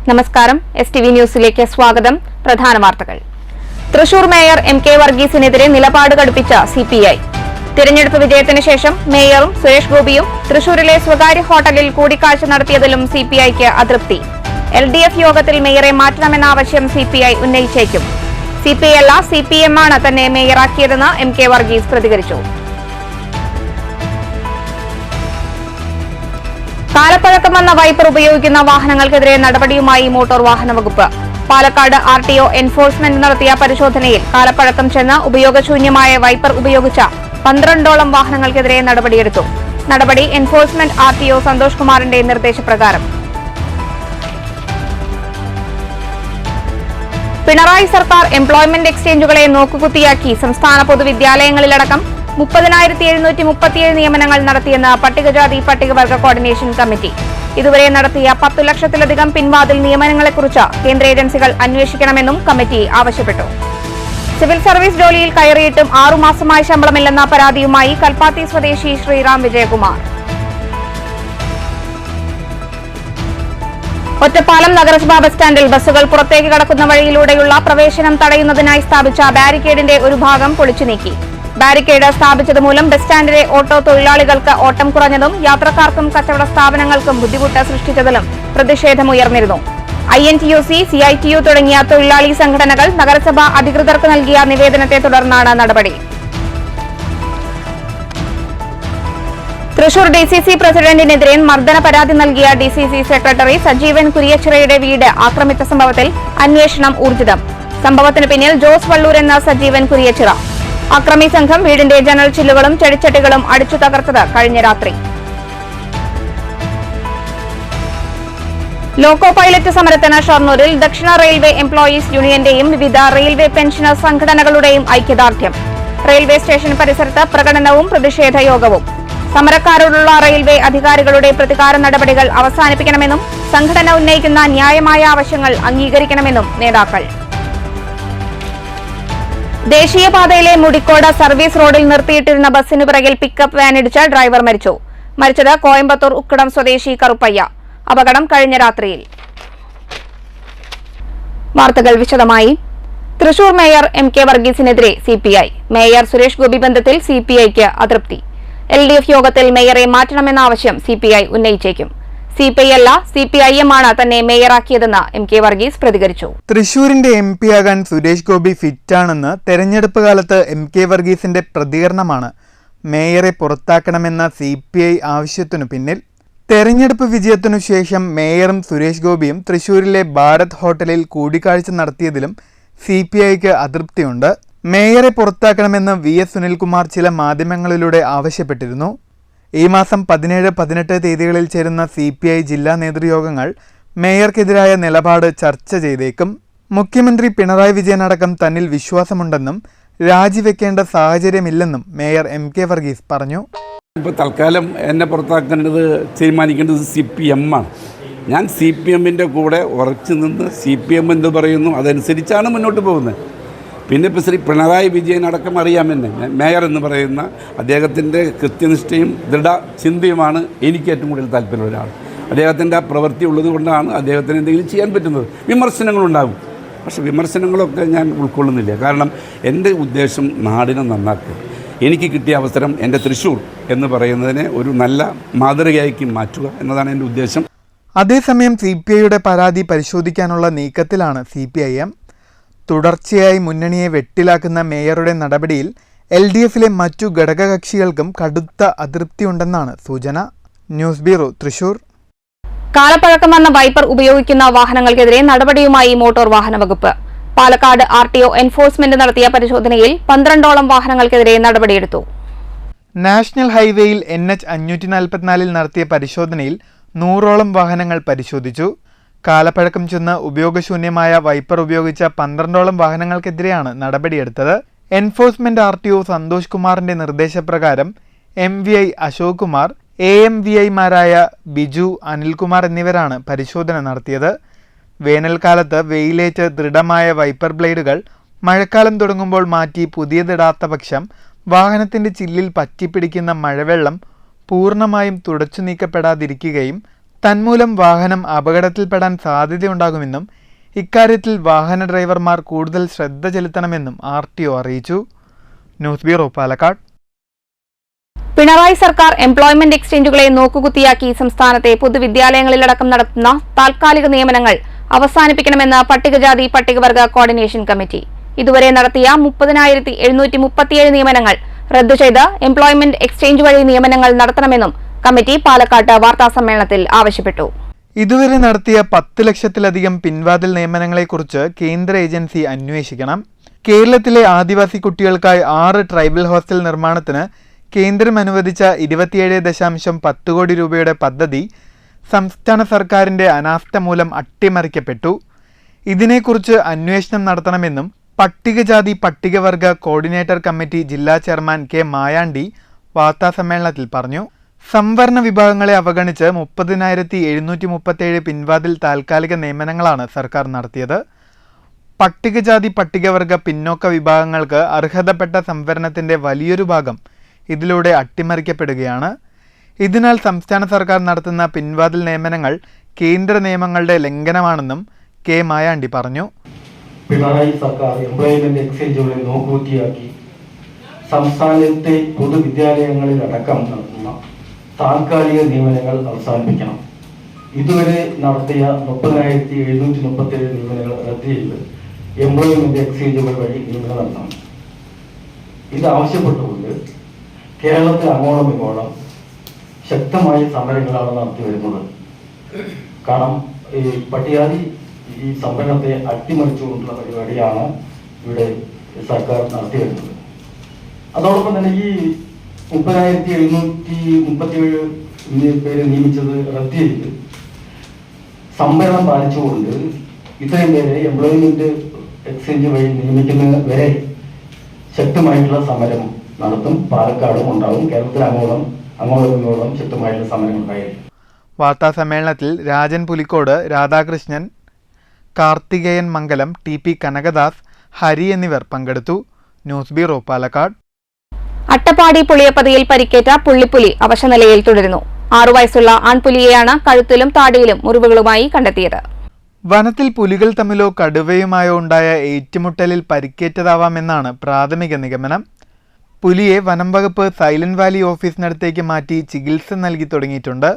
നമസ്കാരം STV ന്യൂസിലേക്ക് സ്വാഗതം. പ്രധാന വാർത്തകൾ. തൃശൂർ മേയർ MK വർഗീസിനെതിരെ നിലപാട് കടുപ്പിച്ച CPI. തിരഞ്ഞെടുപ്പ് വിജയത്തിന് ശേഷം മേയറും സുരേഷ് ഗോപിയും തൃശൂരിലെ സ്വകാര്യ ഹോട്ടലിൽ കൂടിക്കാഴ്ച നടത്തിയതിലും CPIക്ക് അതൃപ്തി. LDF യോഗത്തിൽ മേയറെ മാറ്റണമെന്ന ആവശ്യം CPI ഉന്നയിച്ചേക്കും. CPI അല്ല CPM ആണ് തന്നെ മേയറാക്കിയതെന്ന് MK വർഗീസ് പ്രതികരിച്ചു. കാലപ്പഴക്കം വന്ന വൈപ്പർ ഉപയോഗിക്കുന്ന വാഹനങ്ങൾക്കെതിരെ നടപടിയുമായി മോട്ടോർ വാഹന വകുപ്പ്. പാലക്കാട് RTO എൻഫോഴ്സ്മെന്റ് നടത്തിയ പരിശോധനയിൽ കാലപ്പഴക്കം ചെന്ന് ഉപയോഗശൂന്യമായ വൈപ്പർ ഉപയോഗിച്ച 12ഓളം വാഹനങ്ങൾക്കെതിരെ നടപടിയെടുത്തു. നടപടി എൻഫോഴ്സ്മെന്റ് RTO സന്തോഷ് കുമാറിന്റെ നിർദ്ദേശപ്രകാരം. പിണറായി സർക്കാർ എംപ്ലോയ്മെന്റ് എക്സ്ചേഞ്ചുകളെ നോക്കുകുത്തിയാക്കി സംസ്ഥാന പൊതുവിദ്യാലയങ്ങളിലടക്കം 30,737 നിയമനങ്ങൾ നടത്തിയെന്ന് പട്ടികജാതി പട്ടികവർഗ കോർഡിനേഷൻ കമ്മിറ്റി. ഇതുവരെ നടത്തിയ 10 ലക്ഷത്തിലധികം പിൻവാതിൽ നിയമനങ്ങളെക്കുറിച്ച് കേന്ദ്ര ഏജൻസികൾ അന്വേഷിക്കണമെന്നും കമ്മിറ്റി ആവശ്യപ്പെട്ടു. സിവിൽ സർവീസ് ജോലിയിൽ കയറിയിട്ടും 6 മാസമായി ശമ്പളമില്ലെന്ന പരാതിയുമായി കൽപ്പാത്തി സ്വദേശി ശ്രീറാം വിജയകുമാർ. ഒറ്റപ്പാലം നഗരസഭാ ബസ് സ്റ്റാൻഡിൽ ബസ്സുകൾ പുറത്തേക്ക് കടക്കുന്ന വഴിയിലൂടെയുള്ള പ്രവേശനം തടയുന്നതിനായി സ്ഥാപിച്ച ബാരിക്കേഡിന്റെ ഒരു ഭാഗം പൊളിച്ചു നീക്കി. ബാരിക്കേഡ് സ്ഥാപിച്ചത് മൂലം ബസ് സ്റ്റാൻഡിലെ ഓട്ടോ തൊഴിലാളികൾക്ക് ഓട്ടം കുറഞ്ഞതും യാത്രക്കാർക്കും കച്ചവട സ്ഥാപനങ്ങൾക്കും ബുദ്ധിമുട്ട് സൃഷ്ടിച്ചതിലും പ്രതിഷേധമുയർന്നിരുന്നു. INTUC, CITU തുടങ്ങിയ തൊഴിലാളി സംഘടനകൾ നഗരസഭ അധികൃതർക്ക് നൽകിയ നിവേദനത്തെ തുടർന്നാണ് നടപടി. തൃശൂർ DCC പ്രസിഡന്റിനെതിരെ മർദ്ദന പരാതി നൽകിയ DCC സെക്രട്ടറി സജീവൻ കുരിയച്ചിറയുടെ വീട് ആക്രമിച്ച സംഭവത്തിൽ അന്വേഷണം ഊർജിതം. സംഭവത്തിന് പിന്നിൽ ജോസ് വള്ളൂർ എന്ന സജീവൻ കുരിയച്ചിറ. അക്രമി സംഘം വീടിന്റെ ജനൽ ചില്ലുകളും ചെടിച്ചട്ടികളും അടിച്ചു തകർത്തത് കഴിഞ്ഞ രാത്രി. ലോക്കോ പൈലറ്റ് സമരത്തിന് ഷൊർണൂരിൽ ദക്ഷിണ റെയിൽവേ എംപ്ലോയീസ് യൂണിയന്റെയും വിവിധ റെയിൽവേ പെൻഷനർ സംഘടനകളുടെയും ഐക്യദാർഢ്യം. റെയിൽവേ സ്റ്റേഷൻ പരിസരത്ത് പ്രകടനവും പ്രതിഷേധ യോഗവും. സമരക്കാരോടുള്ള റെയിൽവേ അധികാരികളുടെ പ്രതികാര നടപടികൾ അവസാനിപ്പിക്കണമെന്നും സംഘടന ഉന്നയിക്കുന്ന ന്യായമായ ആവശ്യങ്ങൾ അംഗീകരിക്കണമെന്നും നേതാക്കൾ. ദേശീയപാതയിലെ മുടിക്കോട് സർവീസ് റോഡിൽ നിർത്തിയിട്ടിരുന്ന ബസിന് പിറകിൽ പിക്കപ്പ് വാനിടിച്ച് ഡ്രൈവർ മരിച്ചു. മരിച്ചത് കോയമ്പത്തൂർ ഉക്കടം സ്വദേശി കറുപ്പയ്യ. അപകടം കഴിഞ്ഞ രാത്രിയിൽ. വാർത്തകൾ വിശദമായി. Thrissur mayor MK വർഗീസിനെതിരെ CPI. Mayor Suresh Gopi ബന്ധത്തിൽ CPIക്ക് അതൃപ്തി. LDF യോഗത്തിൽ മേയറെ മാറ്റണമെന്ന ആവശ്യം CPI ഉന്നയിച്ചേക്കും. CPI അല്ല CPIM ആണ് തന്നെ മേയറാക്കിയതെന്ന് MK വർഗീസ് പ്രതികരിച്ചു. തൃശൂരിന്റെ MP ആകാൻ സുരേഷ് ഗോപി ഫിറ്റാണെന്ന് തെരഞ്ഞെടുപ്പ് കാലത്ത് MK വർഗീസിന്റെ പ്രതികരണമാണ് മേയറെ പുറത്താക്കണമെന്ന CPI ആവശ്യത്തിനു പിന്നിൽ. തെരഞ്ഞെടുപ്പ് വിജയത്തിനു ശേഷം മേയറും സുരേഷ് ഗോപിയും തൃശൂരിലെ ഭാരത് ഹോട്ടലിൽ കൂടിക്കാഴ്ച നടത്തിയതിലും CPIക്ക് അതൃപ്തിയുണ്ട്. മേയറെ പുറത്താക്കണമെന്ന് VS സുനിൽകുമാർ ചില മാധ്യമങ്ങളിലൂടെ ആവശ്യപ്പെട്ടിരുന്നു. ഈ മാസം 17, 18 തീയതികളിൽ ചേരുന്ന CPI ജില്ലാ നേതൃയോഗങ്ങൾ മേയർക്കെതിരായ നിലപാട് ചർച്ച ചെയ്തേക്കും. മുഖ്യമന്ത്രി പിണറായി വിജയൻ അടക്കം തന്നിൽ വിശ്വാസമുണ്ടെന്നും രാജിവെക്കേണ്ട സാഹചര്യമില്ലെന്നും മേയർ MK വർഗീസ് പറഞ്ഞു. ഇപ്പോൾ തൽക്കാലം എന്നെ പുറത്താക്കേണ്ടത് തീരുമാനിക്കേണ്ടത് CPM ആണ്. ഞാൻ CPMൻ്റെ കൂടെ ഉറച്ചു നിന്ന് CPM എന്ത് പറയുന്നു അതനുസരിച്ചാണ് മുന്നോട്ട് പോകുന്നത്. പിന്നെ ഇപ്പോൾ ശ്രീ പിണറായി വിജയൻ അടക്കം അറിയാം എന്നെ. മേയർ എന്ന് പറയുന്ന അദ്ദേഹത്തിൻ്റെ കൃത്യനിഷ്ഠയും ദൃഢചിന്തയുമാണ് എനിക്ക് ഏറ്റവും കൂടുതൽ താല്പര്യമുള്ള ഒരാൾ. അദ്ദേഹത്തിൻ്റെ ആ പ്രവൃത്തി ഉള്ളത് കൊണ്ടാണ് അദ്ദേഹത്തിന് എന്തെങ്കിലും ചെയ്യാൻ പറ്റുന്നത്. വിമർശനങ്ങളുണ്ടാകും, പക്ഷേ വിമർശനങ്ങളൊക്കെ ഞാൻ ഉൾക്കൊള്ളുന്നില്ല. കാരണം എൻ്റെ ഉദ്ദേശം നാടിനെ നന്നാക്കുക. എനിക്ക് കിട്ടിയ അവസരം എൻ്റെ തൃശ്ശൂർ എന്ന് പറയുന്നതിനെ ഒരു നല്ല മാതൃകയാക്കി മാറ്റുക എന്നതാണ് എൻ്റെ ഉദ്ദേശം. അതേസമയം CPIയുടെ പരാതി പരിശോധിക്കാനുള്ള നീക്കത്തിലാണ് CPIM. തുടർച്ചയായി മുന്നണിയെ വെട്ടിലാക്കുന്ന മേയറുടെ നടപടിയിൽ LDFിലെ മറ്റു ഘടകകക്ഷികൾക്കും കടുത്ത അതൃപ്തിയുണ്ടെന്നാണ് സൂചന. News bureau, Thrissur. കാലപ്പഴക്കം വന്ന വൈപ്പർ ഉപയോഗിക്കുന്ന വാഹനങ്ങൾക്കെതിരെ നടപടിയുമായി മോട്ടോർ വാഹന വകുപ്പ്. പാലക്കാട് RTO എൻഫോഴ്സ്മെന്റ് നടത്തിയ പരിശോധനയിൽ 12ഓളം വാഹനങ്ങൾക്കെതിരെ നടപടിയെടുത്തു. നാഷണൽ ഹൈവേയിൽ NH 544 നടത്തിയ പരിശോധനയിൽ 100ഓളം വാഹനങ്ങൾ പരിശോധിച്ചു. കാലപ്പഴക്കം ചെന്ന് ഉപയോഗശൂന്യമായ വൈപ്പർ ഉപയോഗിച്ച 12ഓളം വാഹനങ്ങൾക്കെതിരെയാണ് നടപടിയെടുത്തത്. എൻഫോഴ്സ്മെന്റ് RTO സന്തോഷ് കുമാറിന്റെ നിർദ്ദേശപ്രകാരം MVI അശോക് കുമാർ, AMVIമാരായ ബിജു, അനിൽകുമാർ എന്നിവരാണ് പരിശോധന നടത്തിയത്. വേനൽക്കാലത്ത് വെയിലേറ്റ് ദൃഢമായ വൈപ്പർ ബ്ലേഡുകൾ മഴക്കാലം തുടങ്ങുമ്പോൾ മാറ്റി പുതിയതിടാത്ത പക്ഷം വാഹനത്തിന്റെ ചില്ലിൽ പറ്റിപ്പിടിക്കുന്ന മഴവെള്ളം പൂർണ്ണമായും തുടച്ചു നീക്കപ്പെടാതിരിക്കുകയും തന്മൂലം വാഹനം അപകടത്തിൽപ്പെടാൻ സാധ്യതയുണ്ടാകുമെന്നും ഇക്കാര്യത്തിൽ വാഹന ഡ്രൈവർമാർ കൂടുതൽ ശ്രദ്ധ ചെലുത്തണമെന്നും RTO അറിയിച്ചു. News bureau, Palakkad. പിണറായി സർക്കാർ എംപ്ലോയ്മെന്റ് എക്സ്ചേഞ്ചുകളെ നോക്കുകുത്തിയാക്കി സംസ്ഥാനത്തെ പൊതുവിദ്യാലയങ്ങളിലടക്കം നടത്തുന്ന താൽക്കാലിക നിയമനങ്ങൾ അവസാനിപ്പിക്കണമെന്ന് പട്ടികജാതി പട്ടികവർഗ കോർഡിനേഷൻ കമ്മിറ്റി. ഇതുവരെ നടത്തിയ 30,737 നിയമനങ്ങൾ റദ്ദു ചെയ്ത് എംപ്ലോയ്മെന്റ് എക്സ്ചേഞ്ച് വഴി നിയമനങ്ങൾ നടത്തണമെന്നും കമ്മിറ്റി പാലക്കാട്ട് വാർത്താസമ്മേളനത്തിൽ ആവശ്യപ്പെട്ടു. ഇതുവരെ നടത്തിയ 10 ലക്ഷത്തിലധികം പിൻവാതിൽ നിയമനങ്ങളെക്കുറിച്ച് കേന്ദ്ര ഏജൻസി അന്വേഷിക്കണം. കേരളത്തിലെ ആദിവാസി കുട്ടികൾക്കായി 6 ട്രൈബൽ ഹോസ്റ്റൽ നിർമ്മാണത്തിന് കേന്ദ്രം അനുവദിച്ച 27.10 കോടി രൂപയുടെ പദ്ധതി സംസ്ഥാന സർക്കാരിന്റെ അനാസ്ഥ മൂലം അട്ടിമറിക്കപ്പെട്ടു. ഇതിനെക്കുറിച്ച് അന്വേഷണം നടത്തണമെന്നും പട്ടികജാതി പട്ടികവർഗ കോർഡിനേറ്റർ കമ്മിറ്റി ജില്ലാ ചെയർമാൻ K. മായാണ്ടി വാർത്താസമ്മേളനത്തിൽ പറഞ്ഞു. സംവരണ വിഭാഗങ്ങളെ അവഗണിച്ച് 30,737 പിൻവാതിൽ താൽക്കാലിക നിയമനങ്ങളാണ് സർക്കാർ നടത്തിയത്. പട്ടികജാതി പട്ടികവർഗ പിന്നോക്ക വിഭാഗങ്ങൾക്ക് അർഹതപ്പെട്ട സംവരണത്തിന്റെ വലിയൊരു ഭാഗം ഇതിലൂടെ അട്ടിമറിക്കപ്പെടുകയാണ്. ഇതിനാൽ സംസ്ഥാന സർക്കാർ നടത്തുന്ന പിൻവാതിൽ നിയമനങ്ങൾ കേന്ദ്ര നിയമങ്ങളുടെ ലംഘനമാണെന്നും K. മായാണ്ടി പറഞ്ഞു. പിണറായി സർക്കാർ എംപ്ലോയ്മെന്റ് എക്സ്ചേഞ്ചുകളെ നോക്കുകുത്തിയാക്കി സംസ്ഥാനത്തെ പൊതുവിദ്യാലയങ്ങളിലടക്കം നടത്തുന്ന താൽക്കാലിക നിയമനങ്ങൾ അവസാനിപ്പിക്കണം. ഇതുവരെ നടത്തിയ 30,737 നിയമനങ്ങൾ റദ്ദ് ചെയ്ത് എംപ്ലോയ്മെന്റ് എക്സ്ചേഞ്ചുകൾ വഴി നിയമനം നടത്തണം. ഇത് ആവശ്യപ്പെട്ടുകൊണ്ട് കേരളത്തിൽ അങ്ങോളം ഇങ്ങോളം ശക്തമായ സമരങ്ങളാണ് നടത്തി വരുന്നത്. കാരണം ഈ പട്ടികജാതി ഈ സംവരണത്തെ അട്ടിമറിച്ചുകൊണ്ടുള്ള പരിപാടിയാണ് ഇവിടെ സർക്കാർ നടത്തി വരുന്നത്. അതോടൊപ്പം തന്നെ ഈ 30,737 പേരെ നിയമിച്ചത് റദ്ദ് ചെയ്ത് സംവരണം പാലിച്ചുകൊണ്ട് ഇത്രയും പേരെ എംപ്ലോയ്മെന്റ് എക്സ്ചേഞ്ച് വഴി നിയമിക്കുന്നത് വരെ ശക്തമായിട്ടുള്ള സമരം നടത്തും. പാലക്കാടും ഉണ്ടാവും. കേരളത്തിൽ അങ്ങോളം ശക്തമായിട്ടുള്ള സമരം ഉണ്ടായിരിക്കും. വാർത്താസമ്മേളനത്തിൽ രാജൻ പുലിക്കോട്, രാധാകൃഷ്ണൻ, കാർത്തികേയൻ മംഗലം, TP കനകദാസ്, ഹരി എന്നിവർ പങ്കെടുത്തു. News bureau, Palakkad. അട്ടപ്പാടി പുളിയപ്പതിയിൽ പരിക്കേറ്റ പുള്ളിപ്പുലി അവശനിലയിൽ തുടരുന്നു. 6 വയസ്സുള്ള ആൺപുലിയെയാണ് കഴുത്തിലും താടിയിലും മുറിവുകളുമായി കണ്ടെത്തിയത്. വനത്തിൽ പുലികൾ തമ്മിലോ കടുവയുമായോ ഉണ്ടായ ഏറ്റുമുട്ടലിൽ പരിക്കേറ്റതാവാമെന്നാണ് പ്രാഥമിക നിഗമനം. പുലിയെ വനം വകുപ്പ് സൈലന്റ് വാലി ഓഫീസിനടുത്തേക്ക് മാറ്റി ചികിത്സ നൽകി തുടങ്ങിയിട്ടുണ്ട്.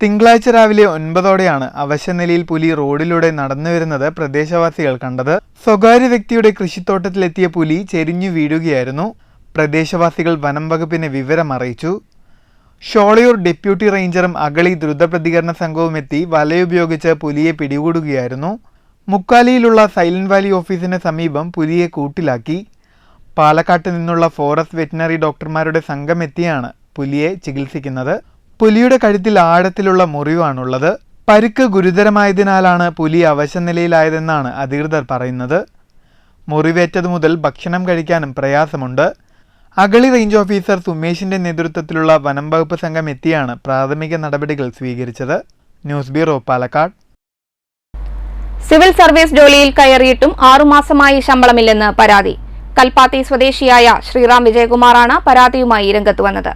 തിങ്കളാഴ്ച രാവിലെ 9ഓടെയാണ് അവശനിലയിൽ പുലി റോഡിലൂടെ നടന്നുവരുന്നത് പ്രദേശവാസികൾ കണ്ടത്. സ്വകാര്യ വ്യക്തിയുടെ കൃഷിത്തോട്ടത്തിലെത്തിയ പുലി ചെരിഞ്ഞു വീഴുകയായിരുന്നു. പ്രദേശവാസികൾ വനം വകുപ്പിനെ വിവരം അറിയിച്ചു. ഷോളയൂർ ഡെപ്യൂട്ടി റേഞ്ചറും അഗളി ദ്രുതപ്രതികരണ സംഘവും എത്തി വലയുപയോഗിച്ച് പുലിയെ പിടികൂടുകയായിരുന്നു. മുക്കാലിയിലുള്ള സൈലന്റ് വാലി ഓഫീസിന് സമീപം പുലിയെ കൂട്ടിലാക്കി. പാലക്കാട്ട് നിന്നുള്ള ഫോറസ്റ്റ് വെറ്റിനറി ഡോക്ടർമാരുടെ സംഘം എത്തിയാണ് പുലിയെ ചികിത്സിക്കുന്നത്. പുലിയുടെ കഴുത്തിൽ ആഴത്തിലുള്ള മുറിവാണുള്ളത്. പരിക്ക് ഗുരുതരമായതിനാലാണ് പുലി അവശനിലയിലായതെന്നാണ് അധികൃതർ പറയുന്നത്. മുറിവേറ്റതു മുതൽ ഭക്ഷണം കഴിക്കാനും പ്രയാസമുണ്ട്. അഗളി റേഞ്ച് ഓഫീസർ സുമേഷിന്റെ നേതൃത്വത്തിലുള്ള വനം വകുപ്പ് സംഘം എത്തിയാണ് പ്രാഥമിക നടപടികൾ സ്വീകരിച്ചത്. News bureau, Palakkad. Civil service ജോലിയിൽ കയറിയിട്ടും 6 മാസമായി ശമ്പളമില്ലെന്ന് പരാതി. കൽപ്പാത്തി സ്വദേശിയായ ശ്രീറാം വിജയകുമാറാണ് പരാതിയുമായി രംഗത്ത് വന്നത്.